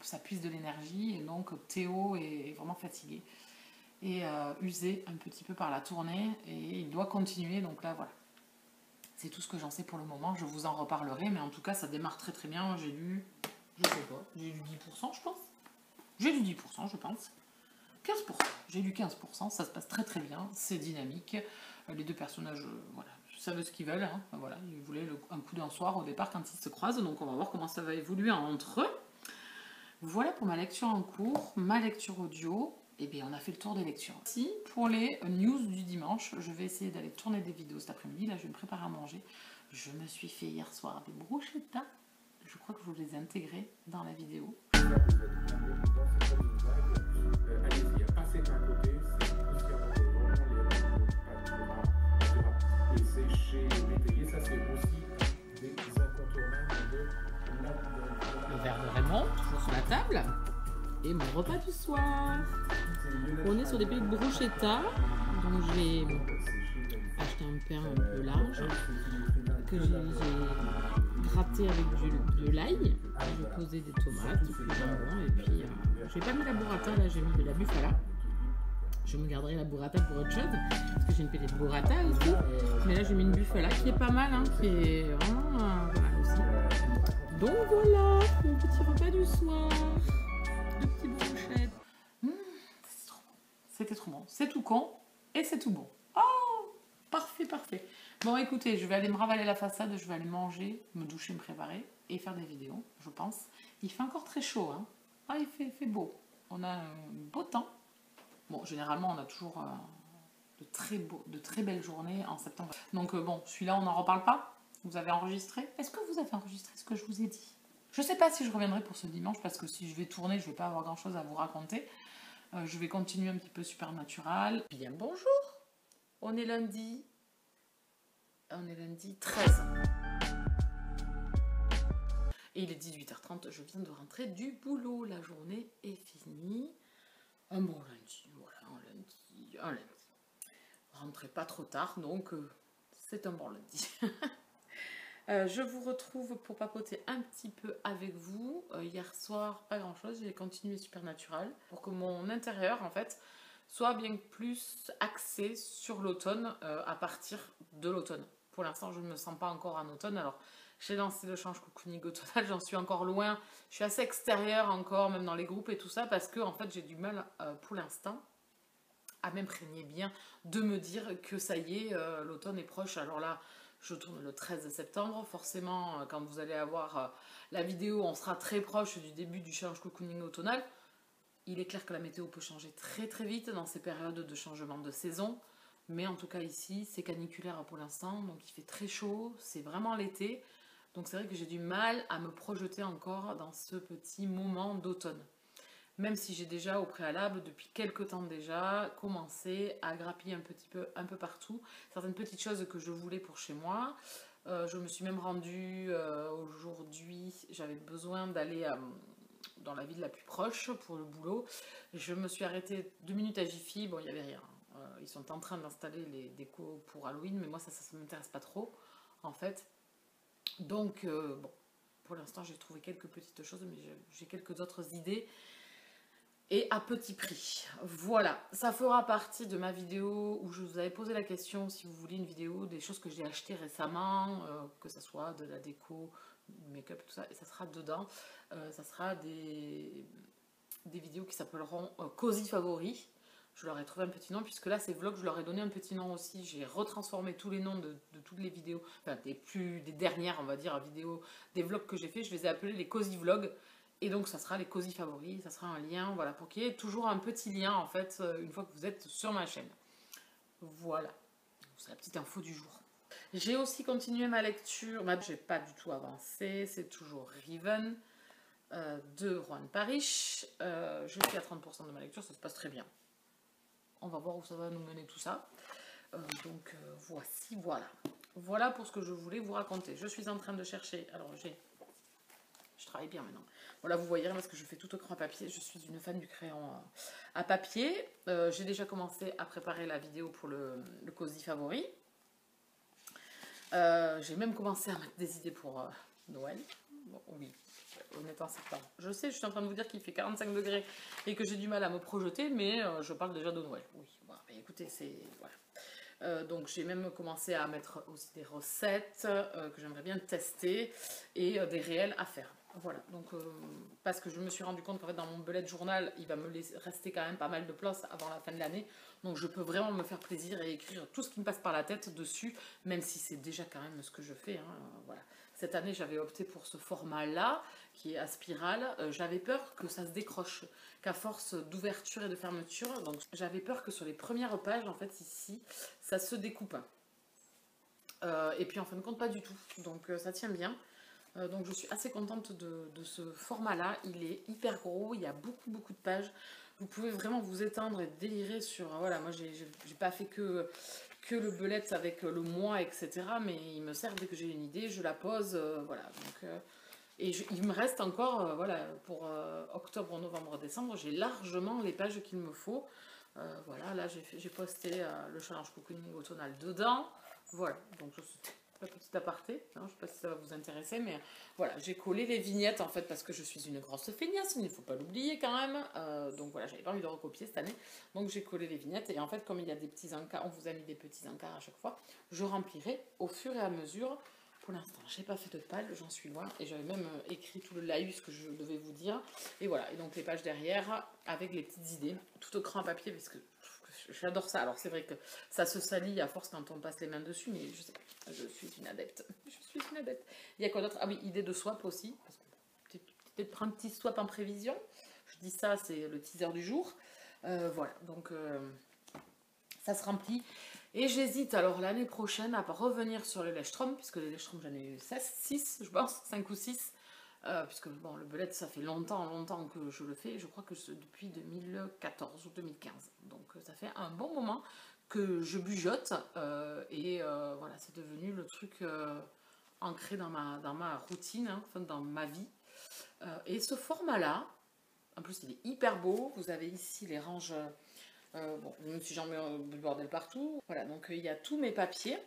ça puise de l'énergie, et donc Théo est vraiment fatigué et usé un petit peu par la tournée, et il doit continuer. Donc là, voilà, c'est tout ce que j'en sais pour le moment. Je vous en reparlerai, mais en tout cas, ça démarre très très bien. J'ai lu, je sais pas, j'ai lu 10%, je pense. J'ai lu 10%, je pense. 15%, j'ai lu 15%, ça se passe très très bien, c'est dynamique. Les deux personnages, voilà, savent ce qu'ils veulent, hein. Voilà, ils voulaient un coup d'un soir au départ quand ils se croisent, donc on va voir comment ça va évoluer entre eux. Voilà pour ma lecture en cours, ma lecture audio. Et bien on a fait le tour des lectures. Si pour les news du dimanche, je vais essayer d'aller tourner des vidéos cet après-midi. Là je vais me préparer à manger. Je me suis fait hier soir des bruschettas. Je crois que je vous les ai intégrées dans la vidéo. Allez-y, passez d'un côté, c'est poussière dans le et c'est chez l'étayer, ça c'est aussi des incontournables de Le verre de Raymond, toujours sur la table. Et mon repas du soir. On est sur des pays de bruschetta. Donc j'ai acheté un pain un peu large que j'ai gratté avec de l'ail. J'ai posé des tomates, du jambon, et puis j'ai pas mis la burrata, là j'ai mis de la bufala. Je me garderai la burrata pour autre chose, parce que j'ai une petite burrata aussi. Mais là j'ai mis une bufala qui est pas mal, hein, qui est vraiment voilà aussi. Donc voilà, mon petit repas du soir. Deux petites brochettes. C'était trop bon. C'est tout con et c'est tout bon. Oh, parfait, parfait. Bon, écoutez, je vais aller me ravaler la façade, je vais aller manger, me doucher, me préparer et faire des vidéos, je pense. Il fait encore très chaud, hein. Ah, il fait beau. On a un beau temps. Bon, généralement, on a toujours de très belles journées en septembre. Donc bon, celui-là, on n'en reparle pas. Vous avez enregistré? Est-ce que vous avez enregistré ce que je vous ai dit? Je ne sais pas si je reviendrai pour ce dimanche, parce que si je vais tourner, je ne vais pas avoir grand-chose à vous raconter. Je vais continuer un petit peu Supernatural. Bien, bonjour. On est lundi 13. Et il est 18h30, je viens de rentrer du boulot. La journée est finie. Un bon lundi, voilà, un lundi. Rentrez pas trop tard, donc c'est un bon lundi. Je vous retrouve pour papoter un petit peu avec vous. Hier soir, pas grand chose, j'ai continué Supernatural pour que mon intérieur en fait soit bien plus axé sur l'automne à partir de l'automne. Pour l'instant, je ne me sens pas encore en automne. Alors, j'ai lancé le change cocooning automnal, j'en suis encore loin. Je suis assez extérieure encore, même dans les groupes et tout ça, parce que en fait, j'ai du mal pour l'instant à m'imprégner bien de me dire que ça y est, l'automne est proche. Alors là, je tourne le 13 septembre. Forcément, quand vous allez avoir la vidéo, on sera très proche du début du change cocooning automnal. Il est clair que la météo peut changer très très vite dans ces périodes de changement de saison. Mais en tout cas ici, c'est caniculaire pour l'instant, donc il fait très chaud, c'est vraiment l'été. Donc c'est vrai que j'ai du mal à me projeter encore dans ce petit moment d'automne. Même si j'ai déjà au préalable, depuis quelques temps déjà, commencé à grappiller un peu partout, certaines petites choses que je voulais pour chez moi. Je me suis même rendue aujourd'hui, j'avais besoin d'aller dans la ville la plus proche pour le boulot. Je me suis arrêtée 2 minutes à Jiffy, bon il n'y avait rien. Ils sont en train d'installer les décos pour Halloween, mais moi ça ne m'intéresse pas trop en fait. Donc bon, pour l'instant j'ai trouvé quelques petites choses, mais j'ai quelques autres idées. Et à petit prix. Voilà, ça fera partie de ma vidéo où je vous avais posé la question si vous voulez une vidéo des choses que j'ai achetées récemment, que ce soit de la déco, make-up, tout ça, et ça sera dedans. Ça sera des vidéos qui s'appelleront Cozy Favoris. Je leur ai trouvé un petit nom, puisque là, ces vlogs, je leur ai donné un petit nom aussi. J'ai retransformé tous les noms de toutes les vidéos, enfin des dernières, on va dire, vidéos, des vlogs que j'ai fait. Je les ai appelés les Cozy Vlogs. Et donc, ça sera les Cozy Favoris, ça sera un lien, voilà, pour qu'il y ait toujours un petit lien, en fait, une fois que vous êtes sur ma chaîne. Voilà, c'est la petite info du jour. J'ai aussi continué ma lecture, j'ai pas du tout avancé, c'est toujours Riven de Juan Parrish. Je suis à 30% de ma lecture, ça se passe très bien. On va voir où ça va nous mener tout ça. Donc, voici, voilà. Voilà pour ce que je voulais vous raconter. Je suis en train de chercher, alors je travaille bien maintenant. Voilà, vous voyez, parce que je fais tout au crayon à papier. Je suis une fan du crayon à papier. J'ai déjà commencé à préparer la vidéo pour le Cozy Favori. J'ai même commencé à mettre des idées pour Noël. Bon, oui, honnêtement, septembre. Je sais, je suis en train de vous dire qu'il fait 45 degrés et que j'ai du mal à me projeter, mais je parle déjà de Noël. Oui, voilà, mais écoutez, c'est... Voilà. Donc j'ai même commencé à mettre aussi des recettes que j'aimerais bien tester et des réels à faire. Voilà, donc parce que je me suis rendu compte qu'en fait dans mon bullet journal, il va me rester quand même pas mal de place avant la fin de l'année. Donc je peux vraiment me faire plaisir et écrire tout ce qui me passe par la tête dessus, même si c'est déjà quand même ce que je fais. Hein, voilà. Cette année, j'avais opté pour ce format-là, qui est à spirale. J'avais peur que ça se décroche, qu'à force d'ouverture et de fermeture, donc j'avais peur que sur les premières pages, en fait, ici, ça se découpe. Et puis en fin de compte, pas du tout. Donc ça tient bien. Donc je suis assez contente de ce format-là. Il est hyper gros, il y a beaucoup de pages. Vous pouvez vraiment vous étendre et délirer sur... Voilà, moi j'ai pas fait que le bullet avec le mois, etc. Mais il me sert dès que j'ai une idée, je la pose, voilà. Donc, il me reste encore, voilà, pour octobre, novembre, décembre, j'ai largement les pages qu'il me faut. Voilà, là j'ai posté le challenge cocooning automnal dedans. Voilà, donc la petite aparté, hein, je ne sais pas si ça va vous intéresser, mais voilà, j'ai collé les vignettes en fait parce que je suis une grosse feignasse, il ne faut pas l'oublier quand même. Donc voilà, j'avais pas envie de recopier cette année, donc j'ai collé les vignettes et en fait comme il y a des petits encarts, on vous a mis des petits encarts à chaque fois, je remplirai au fur et à mesure. Pour l'instant, j'ai pas fait de palle, j'en suis loin et j'avais même écrit tout le laïus que je devais vous dire. Et voilà, et donc les pages derrière avec les petites idées, tout au crayon à papier parce que j'adore ça. Alors c'est vrai que ça se salit à force quand on passe les mains dessus, mais je sais pas, je suis une adepte. Je suis une adepte. Il y a quoi d'autre? Ah oui, idée de swap aussi, parce que peut-être prendre un petit swap en prévision. Je dis ça, c'est le teaser du jour. Voilà, donc ça se remplit. Et j'hésite alors l'année prochaine à revenir sur les Lestrom, puisque les Lestrom j'en ai eu 6, je pense, 5 ou 6. Puisque bon, le belette ça fait longtemps que je le fais, je crois que c'est depuis 2014 ou 2015, donc ça fait un bon moment que je bujote et voilà, c'est devenu le truc ancré dans ma routine, hein, enfin dans ma vie. Et ce format là, en plus il est hyper beau, vous avez ici les ranges, bon, même si j'en mets du bordel partout, voilà, donc il y a tous mes papiers.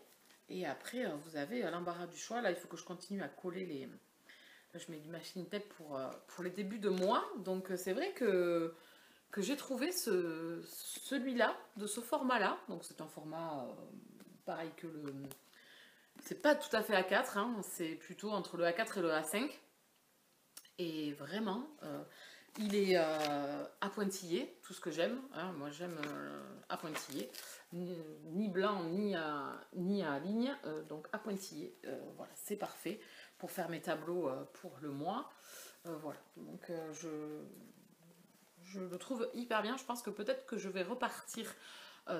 Et après, vous avez l'embarras du choix. Là, il faut que je continue à coller les... Là, je mets du machine tape pour les débuts de mois. Donc, c'est vrai que j'ai trouvé celui-là, de ce format-là. Donc, c'est un format pareil que le... C'est pas tout à fait A4, hein, c'est plutôt entre le A4 et le A5. Et vraiment, il est à pointillé, tout ce que j'aime. Hein, moi, j'aime à pointillé. Ni blanc, ni à ligne. Donc, à pointillé. Voilà, c'est parfait pour faire mes tableaux pour le mois. Voilà, donc je le trouve hyper bien. Je pense que peut-être que je vais repartir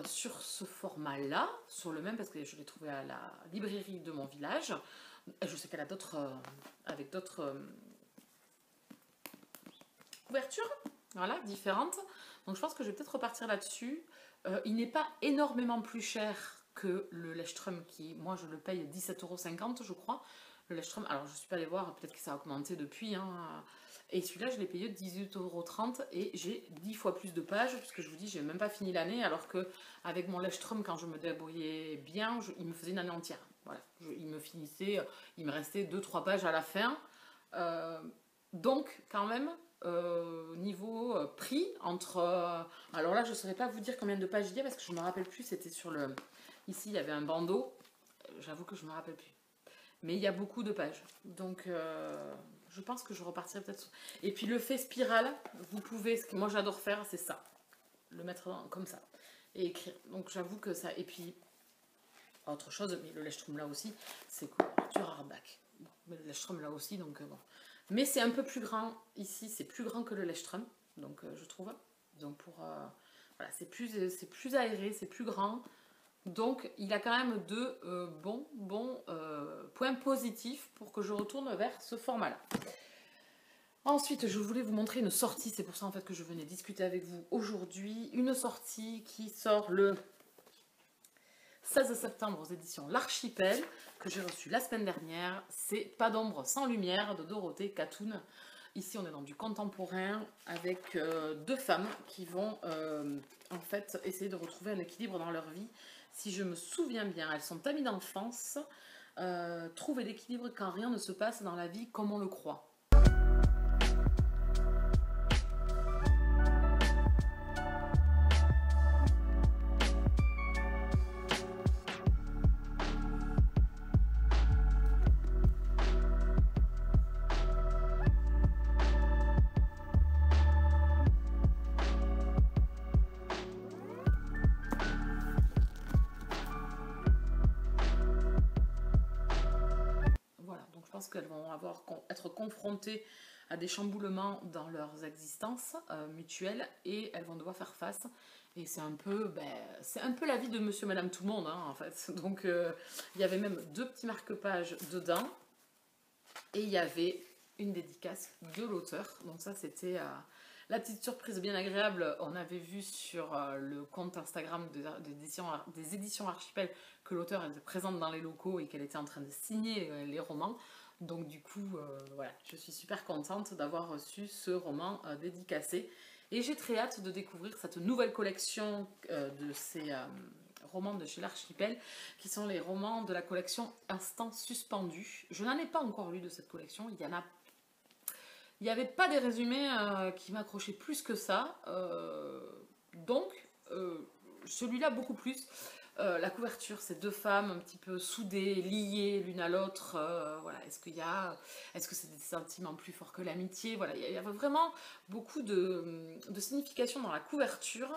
sur ce format-là, sur le même, parce que je l'ai trouvé à la librairie de mon village. Je sais qu'elle a d'autres, avec d'autres couvertures, voilà, différentes. Donc je pense que je vais peut-être repartir là-dessus. Il n'est pas énormément plus cher que le Leuchtturm, qui, moi, je le paye 17,50 €, je crois. Le Leuchtturm, alors je ne suis pas allée voir, peut-être que ça a augmenté depuis, hein. Et celui-là, je l'ai payé 18,30 € et j'ai 10 fois plus de pages, puisque je vous dis, j'ai même pas fini l'année, alors que avec mon Leuchtturm, quand je me débrouillais bien, il me faisait une année entière. Voilà, il me finissait, il me restait 2-3 pages à la fin. Donc, quand même, niveau prix, entre... alors là, je ne saurais pas vous dire combien de pages il y a, parce que je ne me rappelle plus, c'était sur le... Ici, il y avait un bandeau, j'avoue que je ne me rappelle plus. Mais il y a beaucoup de pages, donc je pense que je repartirai peut-être. Et puis le fait spirale, vous pouvez, ce que moi j'adore faire, c'est ça, le mettre comme ça et écrire. Donc j'avoue que ça. Et puis autre chose, mais le Leuchtturm là aussi, c'est couverture hardback. Bon, mais le Leuchtturm là aussi, donc bon. Mais c'est un peu plus grand ici, c'est plus grand que le Leuchtturm, donc je trouve. Donc pour voilà, c'est plus aéré, c'est plus grand. Donc, il a quand même deux bons points positifs pour que je retourne vers ce format-là. Ensuite, je voulais vous montrer une sortie. C'est pour ça en fait que je venais discuter avec vous aujourd'hui. Une sortie qui sort le 16 septembre aux éditions L'Archipel, que j'ai reçu la semaine dernière. C'est Pas d'ombre sans lumière de Dorothée Catoun. Ici, on est dans du contemporain avec deux femmes qui vont en fait essayer de retrouver un équilibre dans leur vie. Si je me souviens bien, elles sont amies d'enfance. Trouver l'équilibre quand rien ne se passe dans la vie comme on le croit. Qu'elles vont être confrontées à des chamboulements dans leurs existences mutuelles et elles vont devoir faire face. Et c'est un peu la vie de monsieur et madame tout le monde, hein, en fait. Donc il y avait même deux petits marque-pages dedans et il y avait une dédicace de l'auteur. Donc ça, c'était la petite surprise bien agréable. On avait vu sur le compte Instagram des éditions Archipel que l'auteur était présente dans les locaux et qu'elle était en train de signer les romans. Donc du coup, voilà, je suis super contente d'avoir reçu ce roman dédicacé. Et j'ai très hâte de découvrir cette nouvelle collection de ces romans de chez l'Archipel, qui sont les romans de la collection Instant Suspendu. Je n'en ai pas encore lu de cette collection, il n'y avait pas des résumés qui m'accrochaient plus que ça. Donc, celui-là beaucoup plus. La couverture, c'est deux femmes un petit peu soudées, liées l'une à l'autre. Voilà. Est-ce que c'est des sentiments plus forts que l'amitié? Voilà. Il y avait vraiment beaucoup de signification dans la couverture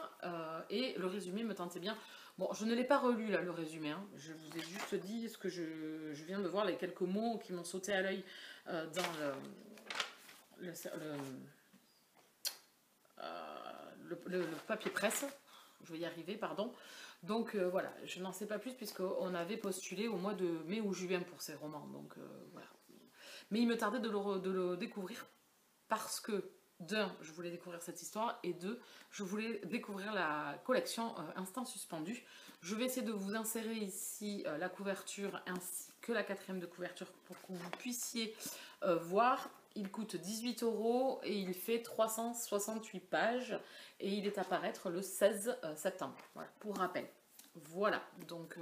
et le résumé me tentait bien. Bon, je ne l'ai pas relu là, le résumé. Hein. Je vous ai juste dit ce que je viens de voir, les quelques mots qui m'ont sauté à l'œil dans le papier presse. Je vais y arriver, pardon. Donc voilà, je n'en sais pas plus puisqu'on avait postulé au mois de mai ou juin pour ces romans. Donc voilà. Mais il me tardait de le découvrir parce que, d'un, je voulais découvrir cette histoire et deux, je voulais découvrir la collection Instant Suspendu. Je vais essayer de vous insérer ici la couverture ainsi que la quatrième de couverture pour que vous puissiez voir. Il coûte 18 € et il fait 368 pages et il est à paraître le 16 septembre, voilà, pour rappel. Voilà, donc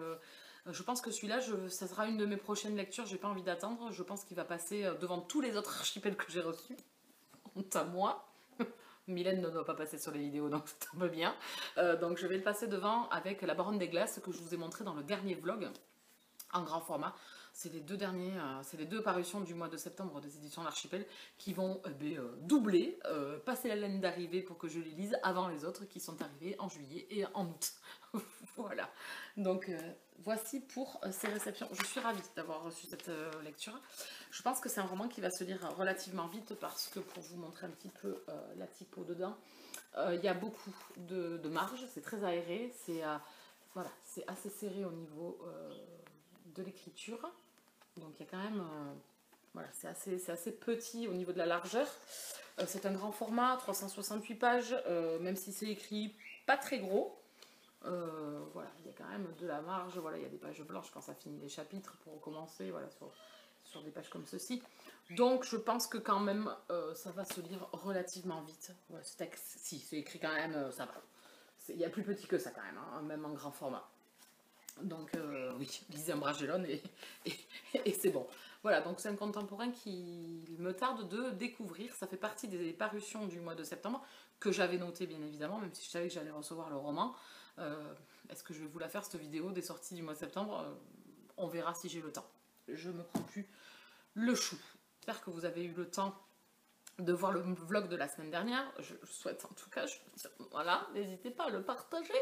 Je pense que celui-là, ça sera une de mes prochaines lectures, j'ai pas envie d'attendre. Je pense qu'il va passer devant tous les autres archipels que j'ai reçus. Honte à moi. Mylène ne doit pas passer sur les vidéos, donc ça tombe bien. Donc je vais le passer devant avec La Baronne des Glaces, que je vous ai montré dans le dernier vlog, en grand format. C'est les deux derniers, c'est les deux parutions du mois de septembre des éditions de l'Archipel qui vont doubler, passer la laine d'arrivée pour que je les lise avant les autres qui sont arrivés en juillet et en août. Voilà. Donc voici pour ces réceptions. Je suis ravie d'avoir reçu cette lecture. Je pense que c'est un roman qui va se lire relativement vite parce que, pour vous montrer un petit peu la typo dedans, il y a beaucoup de marge, c'est très aéré, voilà, c'est assez serré au niveau de l'écriture. Donc il y a quand même, voilà, c'est assez petit au niveau de la largeur. C'est un grand format, 368 pages, même si c'est écrit pas très gros. Voilà, il y a quand même de la marge, voilà, il y a des pages blanches quand ça finit les chapitres pour recommencer, voilà, sur des pages comme ceci. Donc je pense que quand même ça va se lire relativement vite. Ouais, si c'est écrit quand même, ça va. Il y a plus petit que ça quand même, hein, même en grand format. Donc oui, lisez un Bragelonne et c'est bon. Voilà, donc c'est un contemporain qui me tarde de découvrir. Ça fait partie des parutions du mois de septembre que j'avais noté bien évidemment, même si je savais que j'allais recevoir le roman. Est-ce que je vais vous la faire cette vidéo des sorties du mois de septembre? On verra si j'ai le temps. Je me prends plus le chou. J'espère que vous avez eu le temps de voir le vlog de la semaine dernière. Je souhaite en tout cas, voilà, n'hésitez pas à le partager,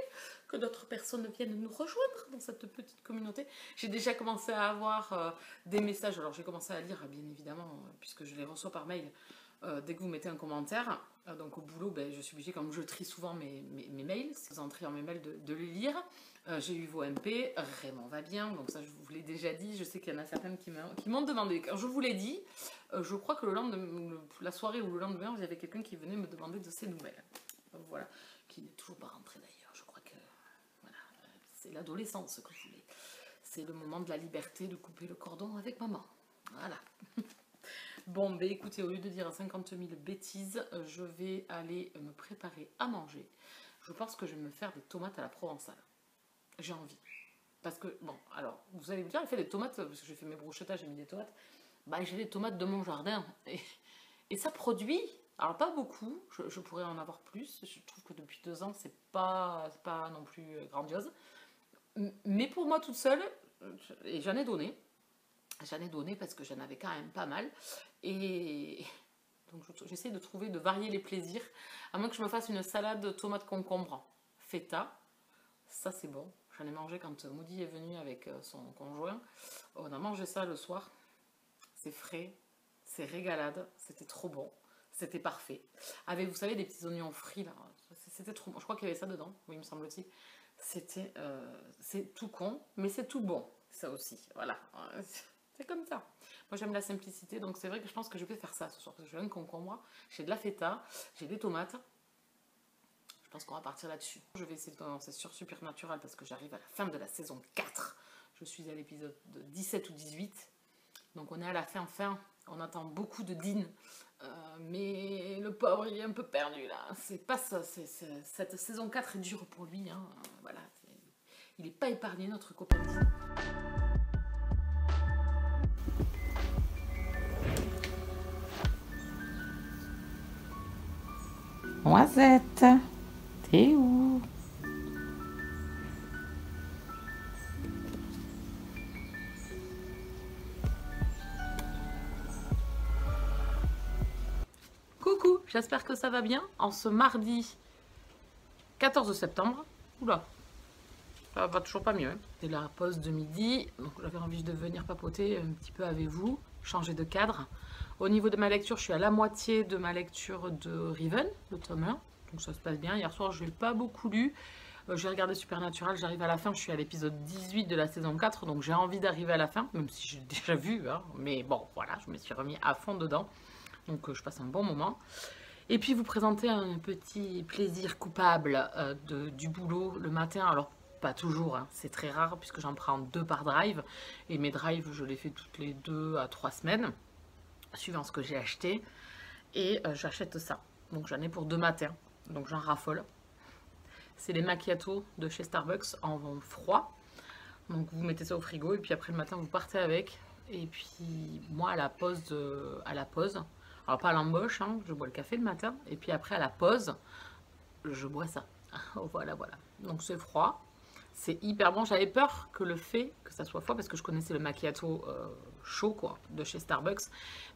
que d'autres personnes viennent nous rejoindre dans cette petite communauté. J'ai déjà commencé à avoir des messages, alors j'ai commencé à lire bien évidemment, puisque je les reçois par mail, dès que vous mettez un commentaire. Donc au boulot, ben, je suis obligée, comme je trie souvent mes mails, si vous entrez en mes mails, de les lire. J'ai eu vos MP, Raymond va bien, donc ça je vous l'ai déjà dit. Je sais qu'il y en a certaines qui m'ont demandé. Quand je vous l'ai dit, je crois que la soirée ou le lendemain, il y avait quelqu'un qui venait me demander de ses nouvelles. Voilà, qui n'est toujours pas rentré d'ailleurs. Je crois que voilà, c'est l'adolescence que je voulais. C'est le moment de la liberté de couper le cordon avec maman. Voilà. Bon, ben écoutez, au lieu de dire 50 000 bêtises, je vais aller me préparer à manger. Je pense que je vais me faire des tomates à la provençale. J'ai envie. Parce que, bon, alors, vous allez me dire, j'ai fait des tomates, parce que j'ai fait mes brochettages, j'ai mis des tomates. Bah, j'ai des tomates de mon jardin. Et ça produit, alors pas beaucoup, je pourrais en avoir plus. Je trouve que depuis 2 ans, c'est pas non plus grandiose. Mais pour moi toute seule, et j'en ai donné. J'en ai donné parce que j'en avais quand même pas mal. Et donc j'essaie de varier les plaisirs. À moins que je me fasse une salade tomate concombre feta. Ça c'est bon. J'en ai mangé quand Moody est venu avec son conjoint. On a mangé ça le soir. C'est frais, c'est régalade. C'était trop bon. C'était parfait. Avec, vous savez, des petits oignons frits là. C'était trop bon. Je crois qu'il y avait ça dedans. Oui, il me semble-t-il. C'est tout con, mais c'est tout bon. Ça aussi. Voilà. C'est comme ça. Moi j'aime la simplicité, donc c'est vrai que je pense que je vais faire ça ce soir. J'ai un concombre, j'ai de la feta, j'ai des tomates. Je pense qu'on va partir là-dessus. Je vais essayer de commencer sur Supernatural parce que j'arrive à la fin de la saison 4. Je suis à l'épisode 17 ou 18. Donc on est à la fin. On attend beaucoup de Dean. Mais le pauvre il est un peu perdu là. C'est pas ça. Cette saison 4 est dure pour lui. Hein. Voilà. Il n'est pas épargné, notre copain Dean. Noisette, t'es où? Coucou, j'espère que ça va bien. En ce mardi 14 septembre, oula, ça va toujours pas mieux. Hein. C'est la pause de midi, donc j'avais envie de venir papoter un petit peu avec vous, changer de cadre. Au niveau de ma lecture, je suis à la moitié de ma lecture de Riven, le tome 1, donc ça se passe bien. Hier soir, je n'ai pas beaucoup lu. J'ai regardé Supernatural, j'arrive à la fin, je suis à l'épisode 18 de la saison 4, donc j'ai envie d'arriver à la fin, même si j'ai déjà vu, hein, mais bon, voilà, je me suis remis à fond dedans, donc je passe un bon moment. Et puis vous présenter un petit plaisir coupable du boulot le matin, alors pas toujours, hein, c'est très rare puisque j'en prends 2 par drive, et mes drives je les fais toutes les 2 à 3 semaines, suivant ce que j'ai acheté, et j'achète ça, donc j'en ai pour 2 matins, donc j'en raffole. C'est les macchiatos de chez Starbucks en froid. Donc vous mettez ça au frigo et puis après le matin vous partez avec. Et puis moi à la pause, alors pas à l'embauche, hein, je bois le café le matin. Et puis après à la pause, je bois ça. Voilà, voilà. Donc c'est froid. C'est hyper bon. J'avais peur que le fait que ça soit froid parce que je connaissais le macchiato chaud quoi de chez Starbucks,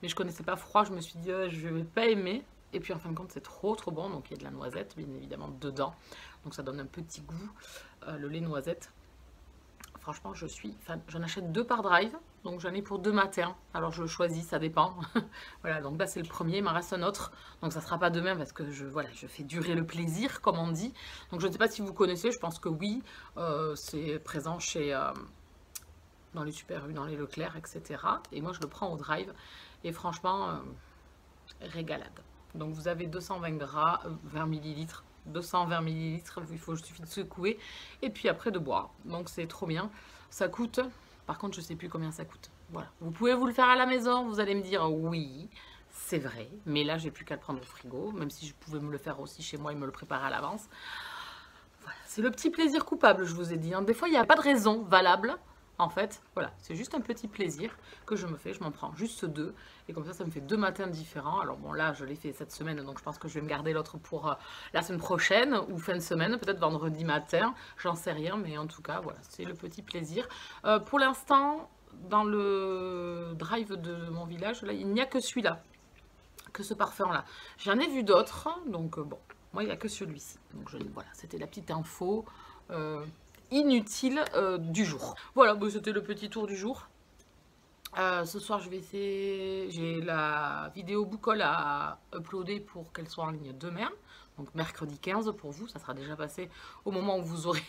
mais je connaissais pas froid. Je me suis dit je vais pas aimer. Et puis en fin de compte c'est trop bon. Donc il y a de la noisette bien évidemment dedans. Donc ça donne un petit goût. Le lait noisette. Franchement je suis fan. J'en achète 2 par drive. Donc j'en ai pour 2 matins. Alors je choisis, ça dépend. Voilà, donc là c'est le premier, il m'en reste un autre. Donc ça ne sera pas demain parce que je fais durer le plaisir, comme on dit. Donc je ne sais pas si vous connaissez, je pense que oui. C'est présent chez dans les Super U, dans les Leclerc, etc. Et moi je le prends au drive. Et franchement, régalade. Donc vous avez 220 gras, 20 millilitres. 220 millilitres, il suffit de secouer. Et puis après de boire. Donc c'est trop bien. Ça coûte... Par contre, je ne sais plus combien ça coûte. Voilà. Vous pouvez vous le faire à la maison. Vous allez me dire oui, c'est vrai. Mais là, j'ai plus qu'à le prendre au frigo. Même si je pouvais me le faire aussi chez moi et me le préparer à l'avance. Voilà. C'est le petit plaisir coupable, je vous ai dit. Hein. Des fois, il n'y a pas de raison valable. En fait, voilà, c'est juste un petit plaisir que je me fais. Je m'en prends juste 2. Et comme ça me fait 2 matins différents. Alors bon, là, je l'ai fait cette semaine. Donc, je pense que je vais me garder l'autre pour la semaine prochaine. Ou fin de semaine, peut-être vendredi matin. J'en sais rien. Mais en tout cas, voilà, c'est le petit plaisir. Pour l'instant, dans le drive de mon village, là, il n'y a que celui-là. Que ce parfum-là. J'en ai vu d'autres. Donc, bon, moi, il n'y a que celui-ci. Donc, voilà, c'était la petite info. Inutile du jour. Voilà, bon, c'était le petit tour du jour. Ce soir, je vais essayer. J'ai la vidéo boucole à uploader pour qu'elle soit en ligne demain. Donc mercredi 15 pour vous. Ça sera déjà passé au moment où vous aurez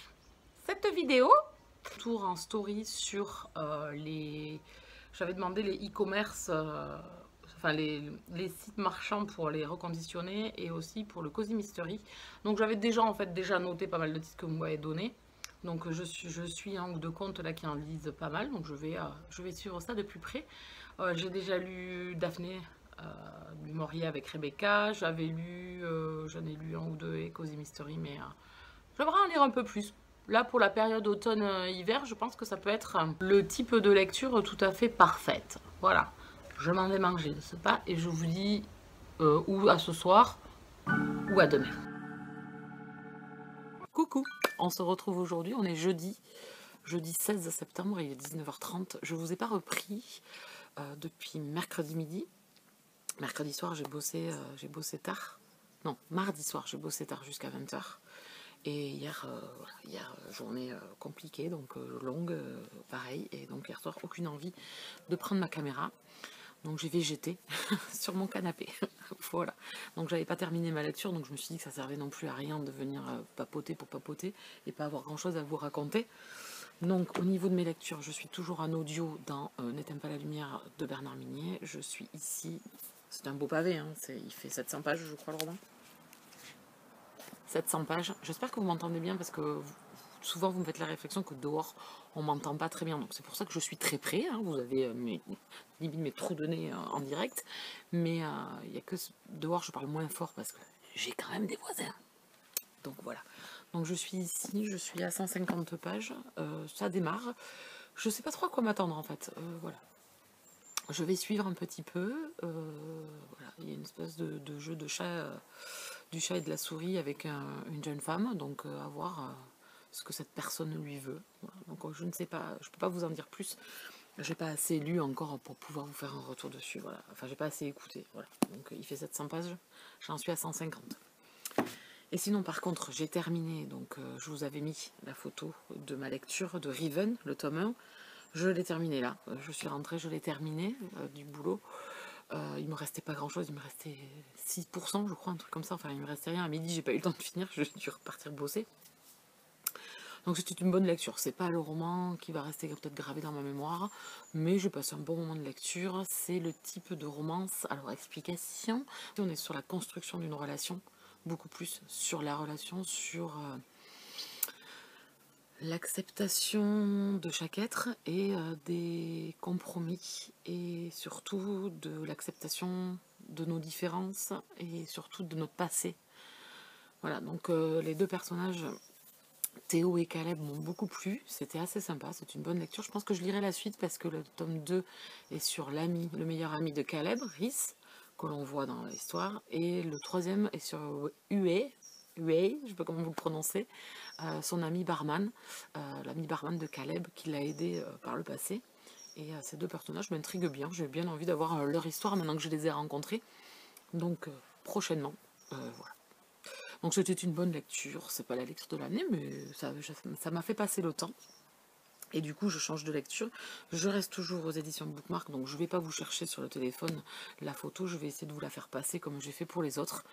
cette vidéo. Tour en story sur les... J'avais demandé les e-commerce, enfin les sites marchands pour les reconditionner et aussi pour le Cozy Mystery. Donc j'avais déjà en fait noté pas mal de titres que vous m'avez donné. Donc je suis un ou 2 comptes là qui en lisent pas mal, donc je vais suivre ça de plus près. J'ai déjà lu Daphné du Maurier avec Rebecca, j'en ai lu 1 ou 2 et Cozy Mystery, mais j'aimerais en lire un peu plus. Là pour la période automne-hiver, je pense que ça peut être le type de lecture tout à fait parfaite. Voilà, je m'en vais manger de ce pas et je vous dis ou à ce soir ou à demain. Coucou, on se retrouve aujourd'hui, on est jeudi 16 septembre, il est 19h30. Je ne vous ai pas repris depuis mercredi midi. Mercredi soir, j'ai bossé tard. Non, mardi soir, j'ai bossé tard jusqu'à 20h. Et hier, journée compliquée, donc longue, pareil. Et donc hier soir, aucune envie de prendre ma caméra. Donc j'ai végété sur mon canapé. Voilà. Donc j'avais pas terminé ma lecture, donc je me suis dit que ça servait non plus à rien de venir papoter pour papoter et pas avoir grand chose à vous raconter. Donc au niveau de mes lectures, je suis toujours en audio dans N'éteins pas la lumière de Bernard Minier. Je suis ici, c'est un beau pavé, hein, il fait 700 pages je crois le roman. 700 pages. J'espère que vous m'entendez bien parce que souvent vous me faites la réflexion que dehors on m'entend pas très bien, donc c'est pour ça que je suis très près, hein. Vous avez mes trous de nez en direct, mais il y a que dehors je parle moins fort parce que j'ai quand même des voisins. Donc voilà, donc je suis ici, je suis à 150 pages, ça démarre, je sais pas trop à quoi m'attendre en fait, voilà. Je vais suivre un petit peu, voilà, il y a une espèce de jeu de chat, du chat et de la souris avec une jeune femme, donc à voir ce que cette personne lui veut. Voilà. Donc je ne sais pas, je peux pas vous en dire plus. J'ai pas assez lu encore pour pouvoir vous faire un retour dessus. Voilà. Enfin, j'ai pas assez écouté. Voilà. Donc il fait 700 pages, j'en suis à 150. Et sinon, par contre, j'ai terminé. Donc je vous avais mis la photo de ma lecture de Riven, le tome 1. Je l'ai terminé là. Je suis rentrée, je l'ai terminé du boulot. Il me restait pas grand chose, il me restait 6% je crois, un truc comme ça. Enfin, il me restait rien. À midi, j'ai pas eu le temps de finir, je dû repartir bosser. Donc c'était une bonne lecture. C'est pas le roman qui va rester peut-être gravé dans ma mémoire, mais j'ai passé un bon moment de lecture. C'est le type de romance. Alors explication, on est sur la construction d'une relation, beaucoup plus sur la relation, sur l'acceptation de chaque être et des compromis et surtout de l'acceptation de nos différences et surtout de notre passé. Voilà, donc les deux personnages Théo et Caleb m'ont beaucoup plu, c'était assez sympa, c'est une bonne lecture. Je pense que je lirai la suite parce que le tome 2 est sur l'ami, le meilleur ami de Caleb, Rhys, que l'on voit dans l'histoire, et le troisième est sur Uwe, je sais pas comment vous le prononcez, son ami barman, l'ami barman de Caleb qui l'a aidé par le passé. Et ces deux personnages m'intriguent bien, j'ai bien envie d'avoir leur histoire maintenant que je les ai rencontrés. Donc prochainement, voilà. Donc c'était une bonne lecture, c'est pas la lecture de l'année, mais ça m'a fait passer le temps. Et du coup, je change de lecture. Je reste toujours aux éditions Bookmark, donc je ne vais pas vous chercher sur le téléphone la photo, je vais essayer de vous la faire passer comme j'ai fait pour les autres.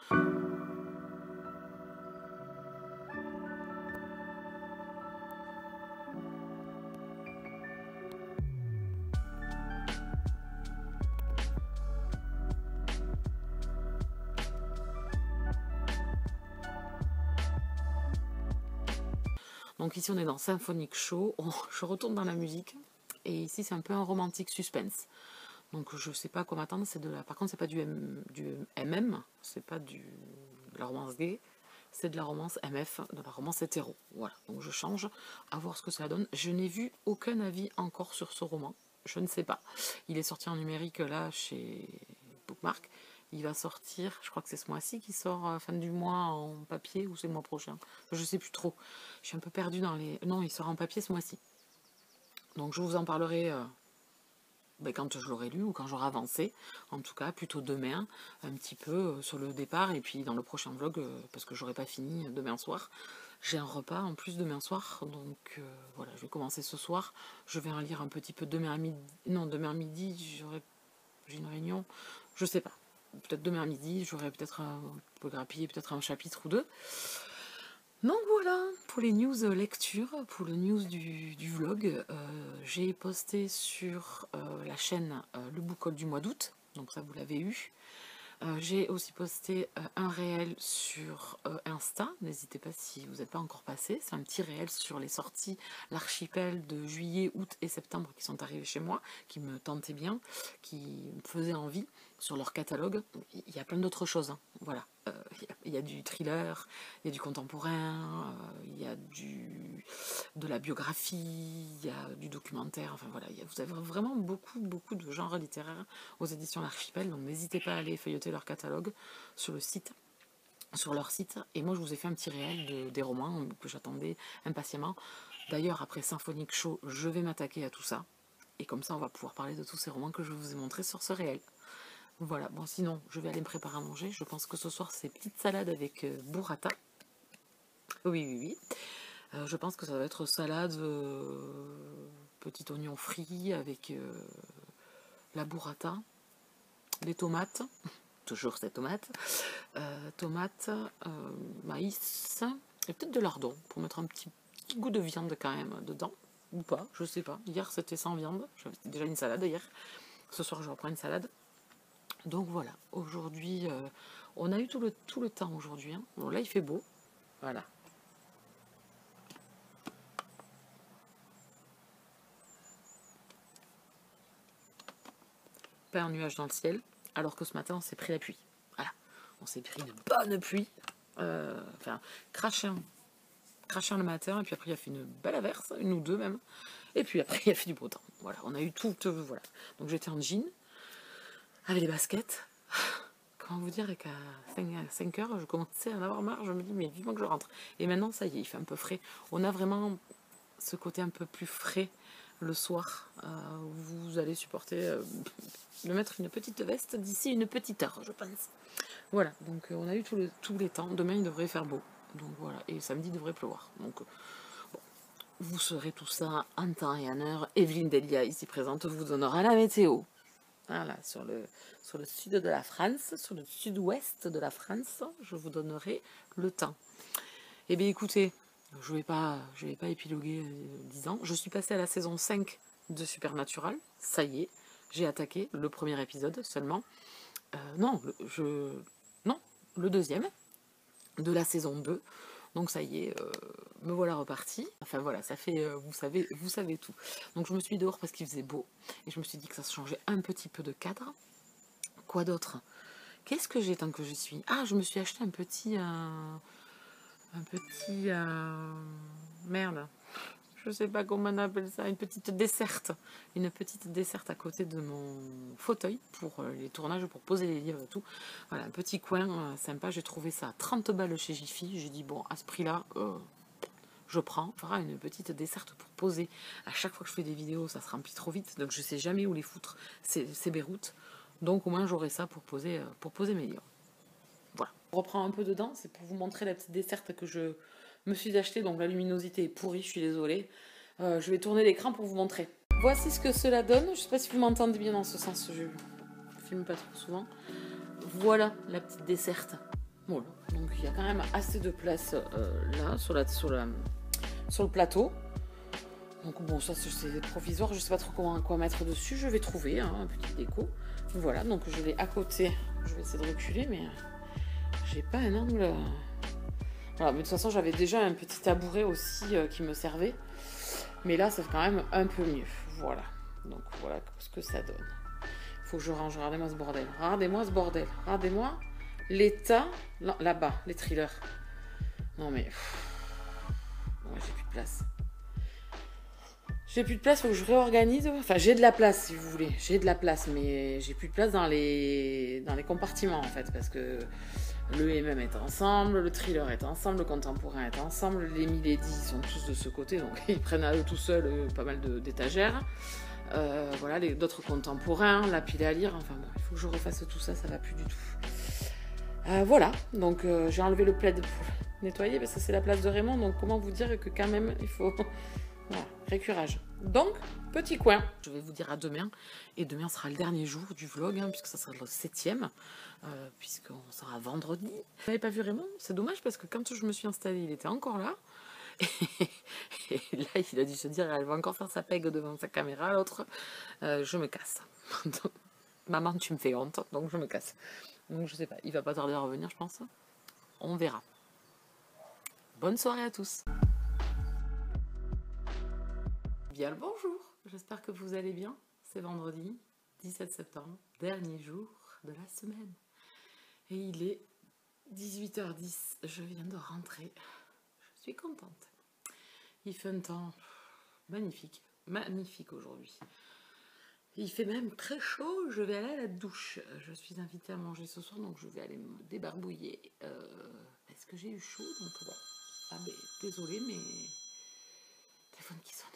Donc ici, on est dans Symphonic Show. Je retourne dans la musique. Et ici, c'est un peu un romantique suspense. Donc je sais pas quoi m'attendre. Par contre, c'est pas du MM. C'est pas de la romance gay. C'est de la romance MF, de la romance hétéro. Voilà. Donc je change. À voir ce que ça donne. Je n'ai vu aucun avis encore sur ce roman. Je ne sais pas. Il est sorti en numérique là chez Bookmark. Il va sortir, je crois que c'est ce mois-ci qui sort fin du mois en papier ou c'est le mois prochain. Je sais plus trop. Je suis un peu perdue dans les... Non, il sort en papier ce mois-ci. Donc je vous en parlerai quand je l'aurai lu ou quand j'aurai avancé. En tout cas, plutôt demain, un petit peu sur le départ. Et puis dans le prochain vlog, parce que j'aurai pas fini demain soir. J'ai un repas en plus demain soir. Donc voilà, je vais commencer ce soir. Je vais en lire un petit peu demain à midi. Non, demain à midi, j'ai une réunion. Je sais pas. Peut-être demain à midi, j'aurai peut-être grappiller peut-être un chapitre ou deux. Donc voilà, pour les news lecture, pour le news du vlog, j'ai posté sur la chaîne le book haul du mois d'août, donc ça vous l'avez eu. J'ai aussi posté un réel sur Insta, n'hésitez pas si vous n'êtes pas encore passé, c'est un petit réel sur les sorties, l'archipel de juillet, août et septembre qui sont arrivés chez moi, qui me tentaient bien, qui me faisaient envie sur leur catalogue. Il y a plein d'autres choses, hein. Voilà. Il y a du thriller, il y a du contemporain, il y a de la biographie, il y a du documentaire, enfin voilà, vous avez vraiment beaucoup de genres littéraires aux éditions L'Archipel, donc n'hésitez pas à aller feuilleter leur catalogue sur le site, sur leur site. Et moi je vous ai fait un petit réel des romans que j'attendais impatiemment. D'ailleurs après Symphonic Show, je vais m'attaquer à tout ça, et comme ça on va pouvoir parler de tous ces romans que je vous ai montrés sur ce réel. Voilà, bon sinon, je vais aller me préparer à manger. Je pense que ce soir, c'est petite salade avec burrata. Oui. Je pense que ça va être salade, petit oignon frit avec la burrata, les tomates, toujours ces tomates, maïs, et peut-être de lardon pour mettre un petit goût de viande quand même dedans, ou pas, je sais pas. Hier, c'était sans viande, j'avais déjà une salade hier. Ce soir, je reprends une salade. Donc voilà, aujourd'hui, on a eu tout le temps aujourd'hui. Hein. Bon, là, il fait beau. Voilà. Pas un nuage dans le ciel, alors que ce matin, on s'est pris la pluie. Voilà, on s'est pris une bonne pluie. Enfin, crachant le matin, et puis après, il a fait une belle averse, une ou deux même. Et puis après, il a fait du beau temps. Voilà, on a eu tout, voilà. Donc j'étais en jean, avec les baskets. Comment vous dire qu'à 5 heures, je commençais à en avoir marre, je me dis, mais vivement que je rentre. Et maintenant, ça y est, il fait un peu frais. On a vraiment ce côté un peu plus frais le soir. Vous allez supporter de mettre une petite veste d'ici une petite heure, je pense. Voilà, donc on a eu tous les temps. Demain, il devrait faire beau. Donc voilà, et samedi, il devrait pleuvoir. Donc bon, vous saurez tout ça en temps et en heure. Evelyne Delia, ici présente, vous donnera la météo. Voilà, sur le sud de la France, sur le sud-ouest de la France, je vous donnerai le temps. Eh bien écoutez, je vais pas épiloguer 10 ans. Je suis passée à la saison 5 de Supernatural, ça y est, j'ai attaqué le premier épisode seulement. Non, le deuxième de la saison 2. Donc ça y est, me voilà reparti. Enfin voilà, ça fait, vous savez tout. Donc je me suis mis dehors parce qu'il faisait beau. Et je me suis dit que ça se changeait un petit peu de cadre. Quoi d'autre? Qu'est-ce que j'ai tant que je suis? Ah, je me suis acheté un petit un petit... merde. Je sais pas comment on appelle ça. Une petite desserte. Une petite desserte à côté de mon fauteuil pour les tournages, pour poser les livres et tout. Voilà, un petit coin sympa. J'ai trouvé ça à 30 balles chez Jiffy. J'ai dit, bon, à ce prix-là... je prends, on fera une petite desserte pour poser. À chaque fois que je fais des vidéos, ça se remplit trop vite, donc je sais jamais où les foutre, c'est Beyrouth. Donc au moins j'aurai ça pour poser mes livres. Voilà. Je reprends un peu dedans, c'est pour vous montrer la petite desserte que je me suis achetée. Donc la luminosité est pourrie, je suis désolée. Je vais tourner l'écran pour vous montrer. Voici ce que cela donne. Je sais pas si vous m'entendez bien dans ce sens, je filme pas trop souvent. Voilà la petite desserte. Voilà. Donc il y a quand même assez de place là, sur le plateau. Donc bon, ça c'est provisoire, je sais pas trop quoi mettre dessus, je vais trouver un petit déco. Voilà, donc je l'ai à côté, je vais essayer de reculer, mais j'ai pas un angle. Voilà, mais de toute façon j'avais déjà un petit tabouret aussi qui me servait, mais là c'est quand même un peu mieux. Voilà, donc voilà ce que ça donne. Faut que je range, regardez-moi ce bordel, regardez-moi l'état, là-bas, les thrillers. Non mais... Ouais, j'ai plus de place. J'ai plus de place, faut que je réorganise. Enfin, j'ai de la place, si vous voulez. J'ai de la place, mais j'ai plus de place dans les compartiments, en fait. Parce que le MM est ensemble, le thriller est ensemble, le contemporain est ensemble, les Milady sont tous de ce côté, donc ils prennent à eux tout seuls pas mal d'étagères. Voilà, d'autres contemporains, la pile à lire. Enfin bon, il faut que je refasse tout ça, ça va plus du tout. Voilà, donc j'ai enlevé le plaid pour nettoyer parce que c'est la place de Raymond, donc comment vous dire que quand même il faut... Voilà, récurage. Donc, petit coin. Je vais vous dire à demain, et demain sera le dernier jour du vlog, puisque ça sera le 7e, puisqu'on sera vendredi. Vous n'avez pas vu Raymond? C'est dommage parce que quand je me suis installée, il était encore là. Et là, il a dû se dire, elle va encore faire sa pègue devant sa caméra, l'autre, je me casse. Maman, tu me fais honte, donc je me casse. Donc je sais pas, il va pas tarder à revenir, je pense. On verra. Bonne soirée à tous. Bien le bonjour, j'espère que vous allez bien. C'est vendredi 17 septembre, dernier jour de la semaine. Et il est 18h10, je viens de rentrer. Je suis contente. Il fait un temps magnifique, magnifique aujourd'hui. Il fait même très chaud, je vais aller à la douche. Je suis invitée à manger ce soir, donc je vais aller me débarbouiller. Parce que j'ai eu chaud, donc bon. Ah ben, désolée, mais... Téléphone qui sonne.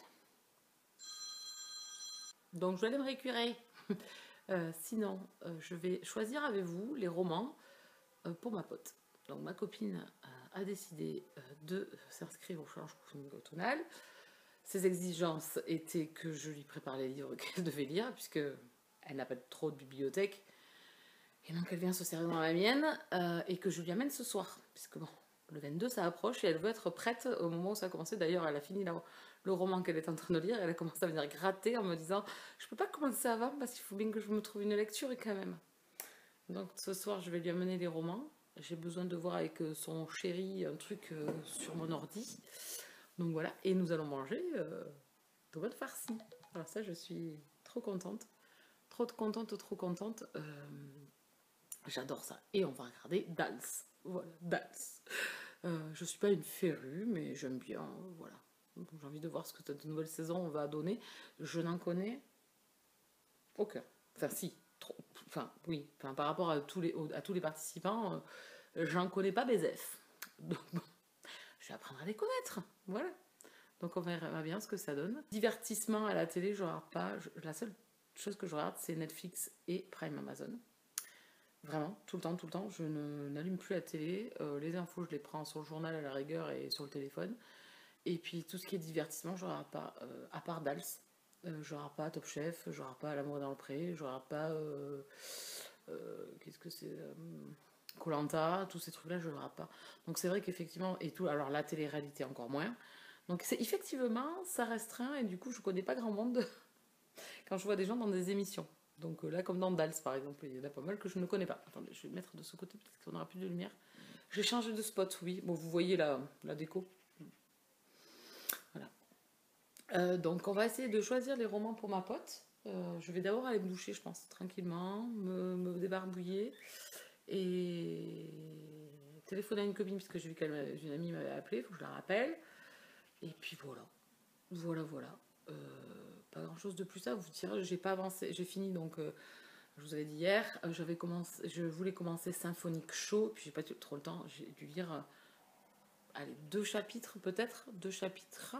Donc je vais aller me récurer. Sinon, je vais choisir avec vous les romans pour ma pote. Donc ma copine a décidé de s'inscrire au challenge Cooking Automnal. Ses exigences étaient que je lui prépare les livres qu'elle devait lire, puisque elle n'a pas trop de bibliothèque. Et donc elle vient se servir dans la mienne, et que je lui amène ce soir. Puisque bon, le 22 ça approche et elle veut être prête au moment où ça a commencé. D'ailleurs, elle a fini le roman qu'elle est en train de lire, elle a commencé à venir gratter en me disant « Je peux pas commencer avant parce qu'il faut bien que je me trouve une lecture quand même. » Donc ce soir, je vais lui amener les romans. J'ai besoin de voir avec son chéri un truc sur mon ordi. Donc voilà, et nous allons manger tomates farcies. Alors ça, je suis trop contente. Trop contente, trop contente. J'adore ça. Et on va regarder Dals. Voilà, Dals. Je suis pas une férue, mais j'aime bien, voilà. J'ai envie de voir ce que cette nouvelle saison va donner. Je n'en connais aucun. Enfin, si. Trop, enfin, oui. Enfin, par rapport à tous les participants, j'en connais pas Bézef. Donc, bon, je vais apprendre à les connaître. Voilà. Donc, on verra bien ce que ça donne. Divertissement à la télé, je regarde pas. La seule chose que je regarde, c'est Netflix et Prime Amazon. Vraiment, tout le temps. Je n'allume plus la télé. Les infos, je les prends sur le journal à la rigueur et sur le téléphone. Et puis tout ce qui est divertissement, je ne regarde pas, à part Dals. Je ne regarde pas Top Chef, je ne regarde pas L'amour est dans le pré, je ne regarde pas... qu'est-ce que c'est Koh-Lanta, tous ces trucs-là, je ne regarde pas. Donc c'est vrai qu'effectivement, et tout, alors la télé-réalité encore moins. Donc effectivement, ça restreint, et du coup, je ne connais pas grand monde quand je vois des gens dans des émissions. Donc là, comme dans Dals, par exemple, il y en a pas mal que je ne connais pas. Attendez, je vais le mettre de ce côté, peut-être qu'on n'aura plus de lumière. J'ai changé de spot, oui. Bon, vous voyez la déco. Voilà. Donc on va essayer de choisir les romans pour ma pote. Je vais d'abord aller me doucher, je pense, tranquillement, me débarbouiller et téléphoné à une copine parce que j'ai vu qu'une amie m'avait appelé, il faut que je la rappelle. Et puis voilà. Voilà. Pas grand chose de plus à vous dire. J'ai pas avancé, j'ai fini donc. Je vous avais dit hier, je voulais commencer Symphonic Show, puis j'ai pas eu trop le temps, j'ai dû lire allez, 2 chapitres peut-être, 2 chapitres.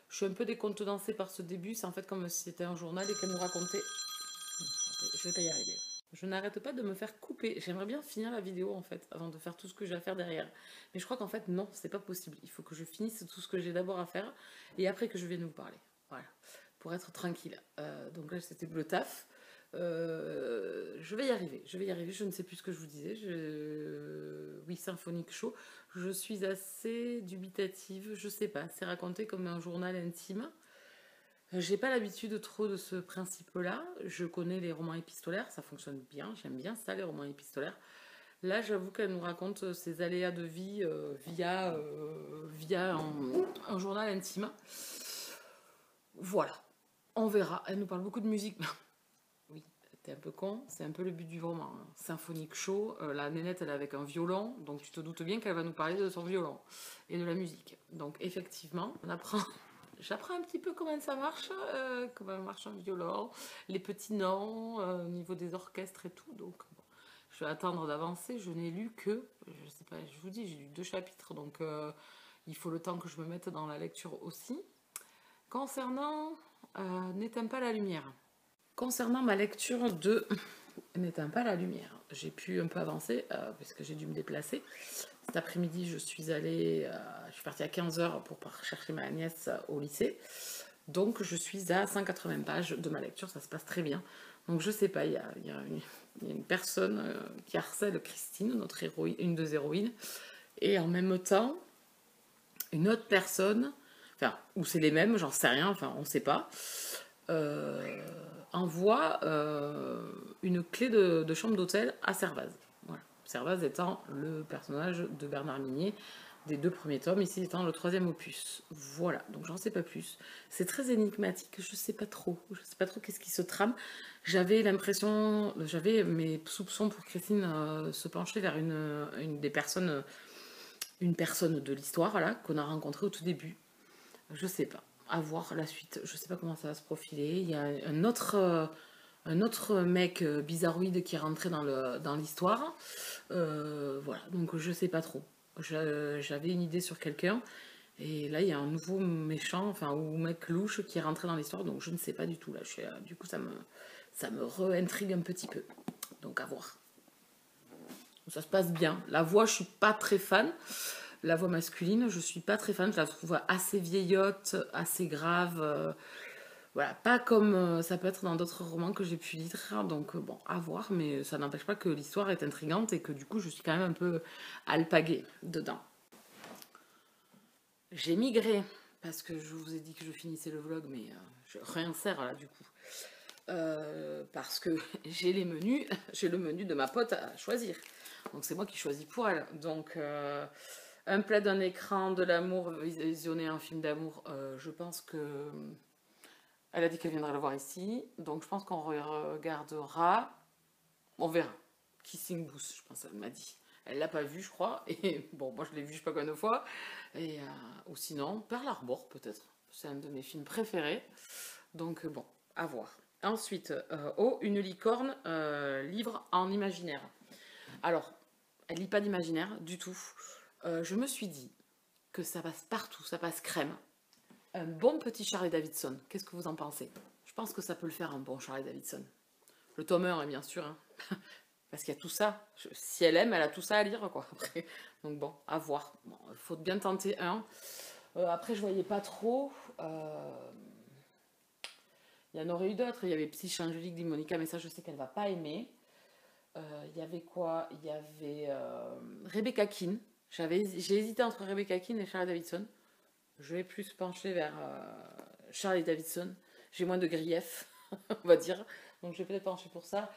Je suis un peu décontenancée par ce début, c'est en fait comme si c'était un journal et qu'elle nous racontait. Je vais pas y arriver. Je n'arrête pas de me faire couper. J'aimerais bien finir la vidéo en fait, avant de faire tout ce que j'ai à faire derrière. Mais je crois qu'en fait non, c'est pas possible. Il faut que je finisse tout ce que j'ai d'abord à faire et après que je vienne vous parler. Voilà, pour être tranquille. Donc là c'était le taf. Je vais y arriver, je ne sais plus ce que je vous disais. Oui, Symphonic Show. Je suis assez dubitative, je sais pas, c'est raconté comme un journal intime. J'ai pas l'habitude trop de ce principe-là. Je connais les romans épistolaires, ça fonctionne bien, j'aime bien ça, les romans épistolaires. Là, j'avoue qu'elle nous raconte ses aléas de vie via un journal intime. Voilà, on verra. Elle nous parle beaucoup de musique. Oui, t'es un peu con, c'est un peu le but du roman. Hein. Symphonic Show, la nénette elle est avec un violon, donc tu te doutes bien qu'elle va nous parler de son violon et de la musique. Donc effectivement, j'apprends un petit peu comment ça marche, comment marche un violon, les petits noms, au niveau des orchestres et tout. Donc bon, je vais attendre d'avancer. Je n'ai lu que, je sais pas, je vous dis, j'ai lu 2 chapitres, donc il faut le temps que je me mette dans la lecture aussi. Concernant N'éteins pas la lumière. Concernant ma lecture de N'éteins pas la lumière, j'ai pu un peu avancer puisque j'ai dû me déplacer. Cet après-midi, je suis partie à 15h pour chercher ma nièce au lycée. Donc, je suis à 180 pages de ma lecture, ça se passe très bien. Donc, je sais pas, il y a une personne qui harcèle Christine, notre héroïne, une des héroïnes, et en même temps, une autre personne, enfin, ou c'est les mêmes, j'en sais rien, enfin, on sait pas, envoie une clé de chambre d'hôtel à Servaz. Voilà. Servaz étant le personnage de Bernard Minier des 2 premiers tomes, ici étant le 3e opus. Voilà, donc j'en sais pas plus. C'est très énigmatique, je sais pas trop qu'est-ce qui se trame. J'avais mes soupçons pour Christine se pencher vers une personne de l'histoire là qu'on a rencontrée au tout début. Je sais pas. À voir la suite. Je sais pas comment ça va se profiler. Il y a un autre mec bizarroïde qui est rentré dans l'histoire. Voilà, donc je sais pas trop. J'avais une idée sur quelqu'un. Et là, il y a un nouveau méchant, enfin, ou mec louche qui est rentré dans l'histoire. Donc je ne sais pas du tout. Là, du coup, ça me re-intrigue un petit peu. Donc à voir. Ça se passe bien. La voix, je suis pas très fan. La voix masculine, je suis pas très fan, je la trouve assez vieillotte, assez grave. Voilà, pas comme ça peut être dans d'autres romans que j'ai pu lire. Donc bon, à voir, mais ça n'empêche pas que l'histoire est intrigante et que du coup je suis quand même un peu alpaguée dedans. J'ai migré, parce que je vous ai dit que je finissais le vlog, mais je réinsère là du coup. Parce que j'ai le menu de ma pote à choisir. Donc c'est moi qui choisis pour elle. Donc un plat d'un écran, de l'amour, visionner un film d'amour, je pense que... Elle a dit qu'elle viendrait le voir ici, donc je pense qu'on regardera, on verra. Kissing Booth, je pense qu'elle m'a dit. Elle l'a pas vu, je crois, et bon, moi je l'ai vu je sais pas combien de fois, et, ou sinon, Pearl Harbor peut-être, c'est un de mes films préférés, donc bon, à voir. Ensuite, une licorne, livre en imaginaire. Alors, elle lit pas d'imaginaire du tout. Je me suis dit que ça passe partout, ça passe crème. Un bon petit Charlie Davidson, qu'est-ce que vous en pensez? Je pense que ça peut le faire un bon Charlie Davidson. Le tome 1, bien sûr, hein. Parce qu'il y a tout ça. Si elle aime, elle a tout ça à lire, quoi. Après. Donc bon, à voir. Bon, il faut bien tenter un. Après, je voyais pas trop. Il y en aurait eu d'autres. Il y avait Psyche Angélique d'Imonica, mais ça, je sais qu'elle va pas aimer. Il y avait quoi? Il y avait Rebecca Keane. J'ai hésité entre Rebecca Keane et Charlie Davidson. Je vais plus pencher vers Charlie Davidson. J'ai moins de griefs, on va dire. Donc je vais peut-être pencher pour ça.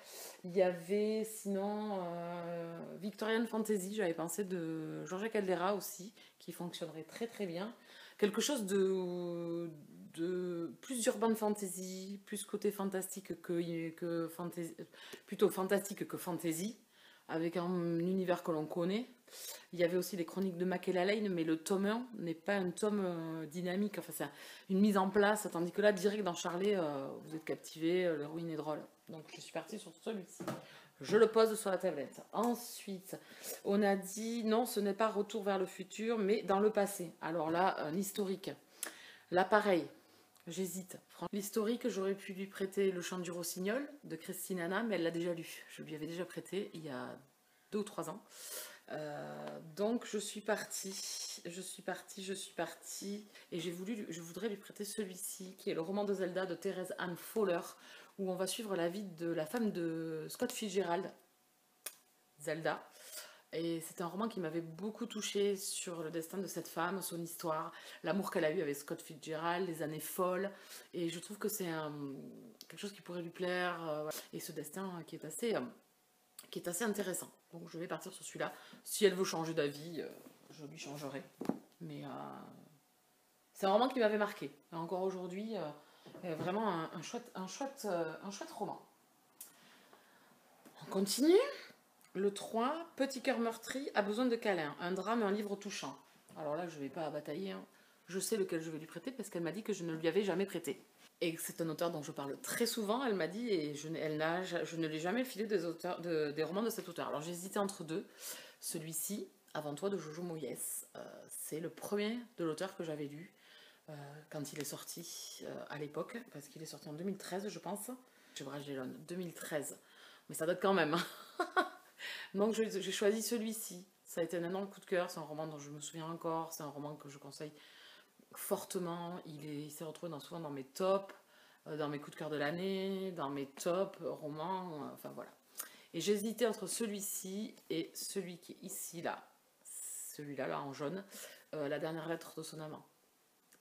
Il y avait sinon Victorian Fantasy, j'avais pensé de Georgia Caldera aussi, qui fonctionnerait très très bien. Quelque chose de plus urban fantasy, plus côté fantastique que fantasy, plutôt fantastique que fantasy, avec un univers que l'on connaît. Il y avait aussi les chroniques de Makela Lane, mais le tome 1 n'est pas un tome dynamique. Enfin, c'est une mise en place, tandis que là, direct dans Charlet, vous êtes captivé, l'héroïne est drôle. Donc, je suis partie sur celui-ci. Je le pose sur la tablette. Ensuite, on a dit, non, ce n'est pas Retour vers le futur, mais dans le passé. Alors là, un historique. Là, pareil, j'hésite. L'historique, j'aurais pu lui prêter Le Chant du Rossignol de Christine Hanna, mais elle l'a déjà lu. Je lui avais déjà prêté il y a 2 ou 3 ans. Donc je suis partie, et je voudrais lui prêter celui-ci, qui est le roman de Zelda de Thérèse Anne Fowler, où on va suivre la vie de la femme de Scott Fitzgerald, Zelda. Et c'est un roman qui m'avait beaucoup touchée sur le destin de cette femme, son histoire, l'amour qu'elle a eu avec Scott Fitzgerald, les années folles. Et je trouve que c'est quelque chose qui pourrait lui plaire, et ce destin qui est assez intéressant. Donc je vais partir sur celui-là. Si elle veut changer d'avis, je lui changerai. Mais c'est un roman qui m'avait marqué. Et encore aujourd'hui, vraiment un chouette roman. On continue. Le 3, Petit cœur meurtri a besoin de câlin. Un drame, un livre touchant. Alors là, je ne vais pas batailler. Hein. Je sais lequel je vais lui prêter parce qu'elle m'a dit que je ne lui avais jamais prêté. Et c'est un auteur dont je parle très souvent, elle m'a dit, et je ne l'ai jamais filé des romans de cet auteur. Alors j'ai hésité entre deux. Celui-ci, Avant toi, de Jojo Moyes. C'est le premier de l'auteur que j'avais lu quand il est sorti à l'époque, parce qu'il est sorti en 2013, je pense. Je Brage des Lone, 2013. Mais ça date quand même. Donc j'ai choisi celui-ci. Ça a été un énorme coup de cœur, c'est un roman dont je me souviens encore, c'est un roman que je conseille fortement. Il s'est retrouvé souvent dans mes tops, dans mes coups de cœur de l'année, dans mes tops romans, enfin voilà. Et j'hésitais entre celui-ci et celui qui est ici, là, celui-là, là, en jaune, La dernière lettre de son amant.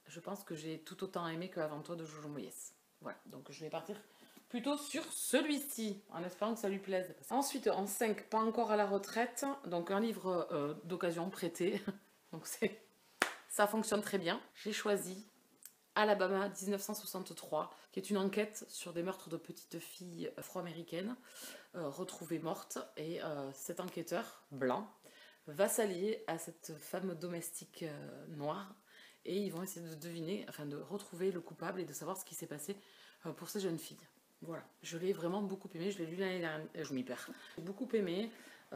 Je pense que j'ai tout autant aimé que Avant toi de Jojo Moyes. Voilà, donc je vais partir plutôt sur celui-ci, en espérant que ça lui plaise. Ensuite, en 5, Pas encore à la retraite, donc un livre d'occasion prêté, donc ça fonctionne très bien. J'ai choisi Alabama 1963, qui est une enquête sur des meurtres de petites filles afro-américaines retrouvées mortes, et cet enquêteur blanc va s'allier à cette femme domestique noire, et ils vont essayer de deviner, enfin de retrouver le coupable et de savoir ce qui s'est passé pour ces jeunes filles. Voilà, je l'ai vraiment beaucoup aimé, je l'ai lu l'année dernière, je m'y perds. J'ai beaucoup aimé,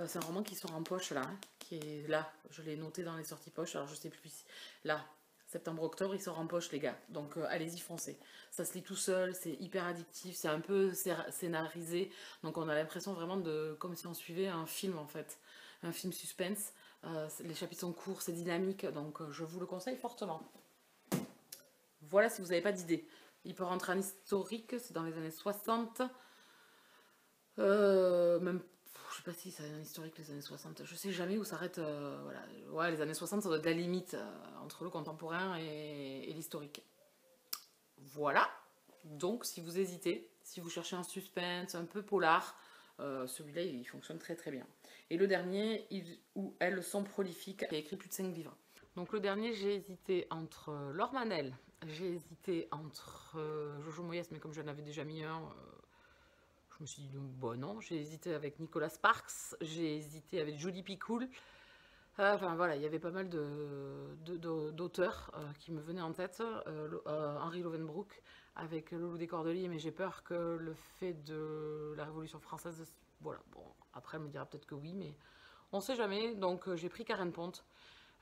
c'est un roman qui sort en poche là, qui est là, je l'ai noté dans les sorties poche, alors je sais plus, là, septembre-octobre, il sort en poche les gars, donc allez-y foncez. Ça se lit tout seul, c'est hyper addictif, c'est un peu scénarisé, donc on a l'impression vraiment comme si on suivait un film en fait, un film suspense. Les chapitres sont courts, c'est dynamique, donc je vous le conseille fortement. Voilà si vous n'avez pas d'idée. Il peut rentrer en historique, c'est dans les années 60. Même, je sais pas si c'est un historique les années 60. Je sais jamais où s'arrête. Voilà. Ouais, les années 60, ça doit être la limite entre le contemporain et l'historique. Voilà. Donc, si vous hésitez, si vous cherchez un suspense, un peu polar, celui-là, il fonctionne très très bien. Et le dernier, Ils ou elles sont prolifiques, qui a écrit plus de 5 livres. Donc le dernier, j'ai hésité entre Laure Manel, j'ai hésité entre Jojo Moyes, mais comme j'en avais déjà mis un, je me suis dit bon non. J'ai hésité avec Nicolas Sparks, j'ai hésité avec Julie Picoult. Enfin voilà, il y avait pas mal d'auteurs qui me venaient en tête. Henri Lovenbroek avec Loulou des Cordeliers, mais j'ai peur que le fait de la Révolution française, voilà, bon, après elle me dira peut-être que oui, mais on sait jamais. Donc j'ai pris Karen Ponte,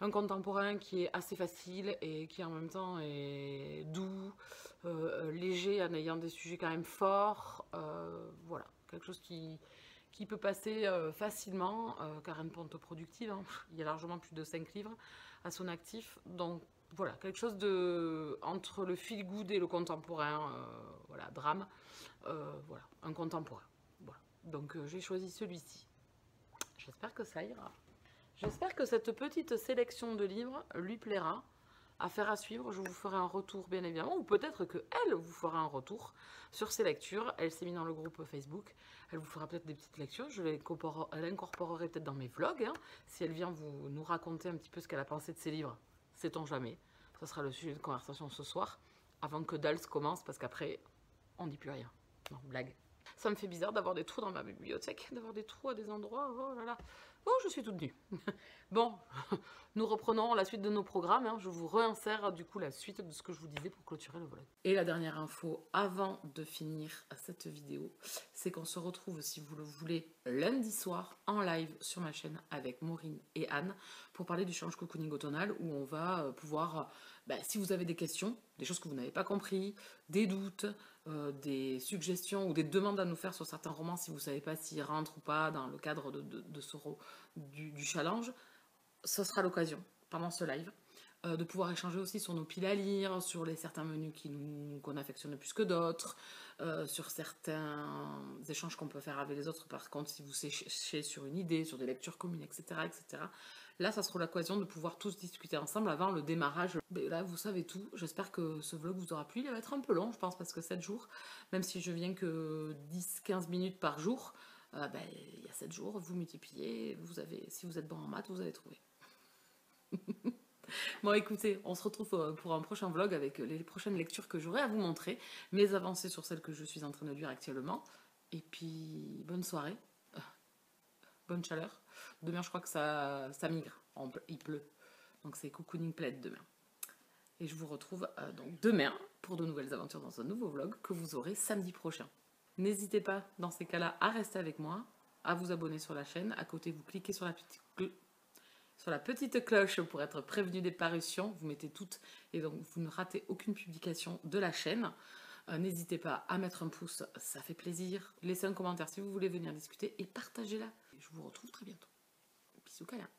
un contemporain qui est assez facile et qui en même temps est doux, léger, en ayant des sujets quand même forts. Voilà, quelque chose qui peut passer facilement. Karen Ponte productive, hein. Il y a largement plus de 5 livres à son actif. Donc voilà, quelque chose entre le feel good et le contemporain, voilà, drame. Voilà, un contemporain. Voilà. Donc j'ai choisi celui-ci. J'espère que ça ira. J'espère que cette petite sélection de livres lui plaira. Affaire à suivre, je vous ferai un retour bien évidemment, ou peut-être qu'elle vous fera un retour sur ses lectures. Elle s'est mise dans le groupe Facebook, elle vous fera peut-être des petites lectures, je l'incorporerai peut-être dans mes vlogs, hein, si elle vient nous raconter un petit peu ce qu'elle a pensé de ses livres, sait-on jamais. Ce sera le sujet de conversation ce soir, avant que Dals commence, parce qu'après, on ne dit plus rien. Non, blague. Ça me fait bizarre d'avoir des trous dans ma bibliothèque, d'avoir des trous à des endroits, oh là là. Oh, je suis toute nue. Bon, nous reprenons la suite de nos programmes. Hein. Je vous réinsère du coup la suite de ce que je vous disais pour clôturer le vlog. Et la dernière info avant de finir cette vidéo, c'est qu'on se retrouve, si vous le voulez, lundi soir en live sur ma chaîne avec Maureen et Anne pour parler du challenge cocooning automnal où on va pouvoir, si vous avez des questions, des choses que vous n'avez pas compris, des doutes, des suggestions ou des demandes à nous faire sur certains romans si vous ne savez pas s'ils rentrent ou pas dans le cadre du challenge, ce sera l'occasion pendant ce live de pouvoir échanger aussi sur nos piles à lire, sur certains menus qu'on affectionne plus que d'autres, sur certains échanges qu'on peut faire avec les autres par contre si vous séchez sur une idée, sur des lectures communes, etc. etc. Là, ça sera l'occasion de pouvoir tous discuter ensemble avant le démarrage. Mais là, vous savez tout. J'espère que ce vlog vous aura plu. Il va être un peu long, je pense, parce que 7 jours, même si je viens que 10-15 minutes par jour, il y a 7 jours, vous multipliez, si vous êtes bon en maths, vous allez trouver. Bon, écoutez, on se retrouve pour un prochain vlog avec les prochaines lectures que j'aurai à vous montrer, mes avancées sur celles que je suis en train de lire actuellement. Et puis, bonne soirée. Bonne chaleur. Demain, je crois que ça migre. Il pleut. Donc, c'est Cocooning Plaid demain. Et je vous retrouve donc demain pour de nouvelles aventures dans un nouveau vlog que vous aurez samedi prochain. N'hésitez pas, dans ces cas-là, à rester avec moi, à vous abonner sur la chaîne. À côté, vous cliquez sur la petite cloche pour être prévenu des parutions. Vous mettez toutes et donc vous ne ratez aucune publication de la chaîne. N'hésitez pas à mettre un pouce, ça fait plaisir. Laissez un commentaire si vous voulez venir discuter et partagez-la. Je vous retrouve très bientôt. Bisous câlins.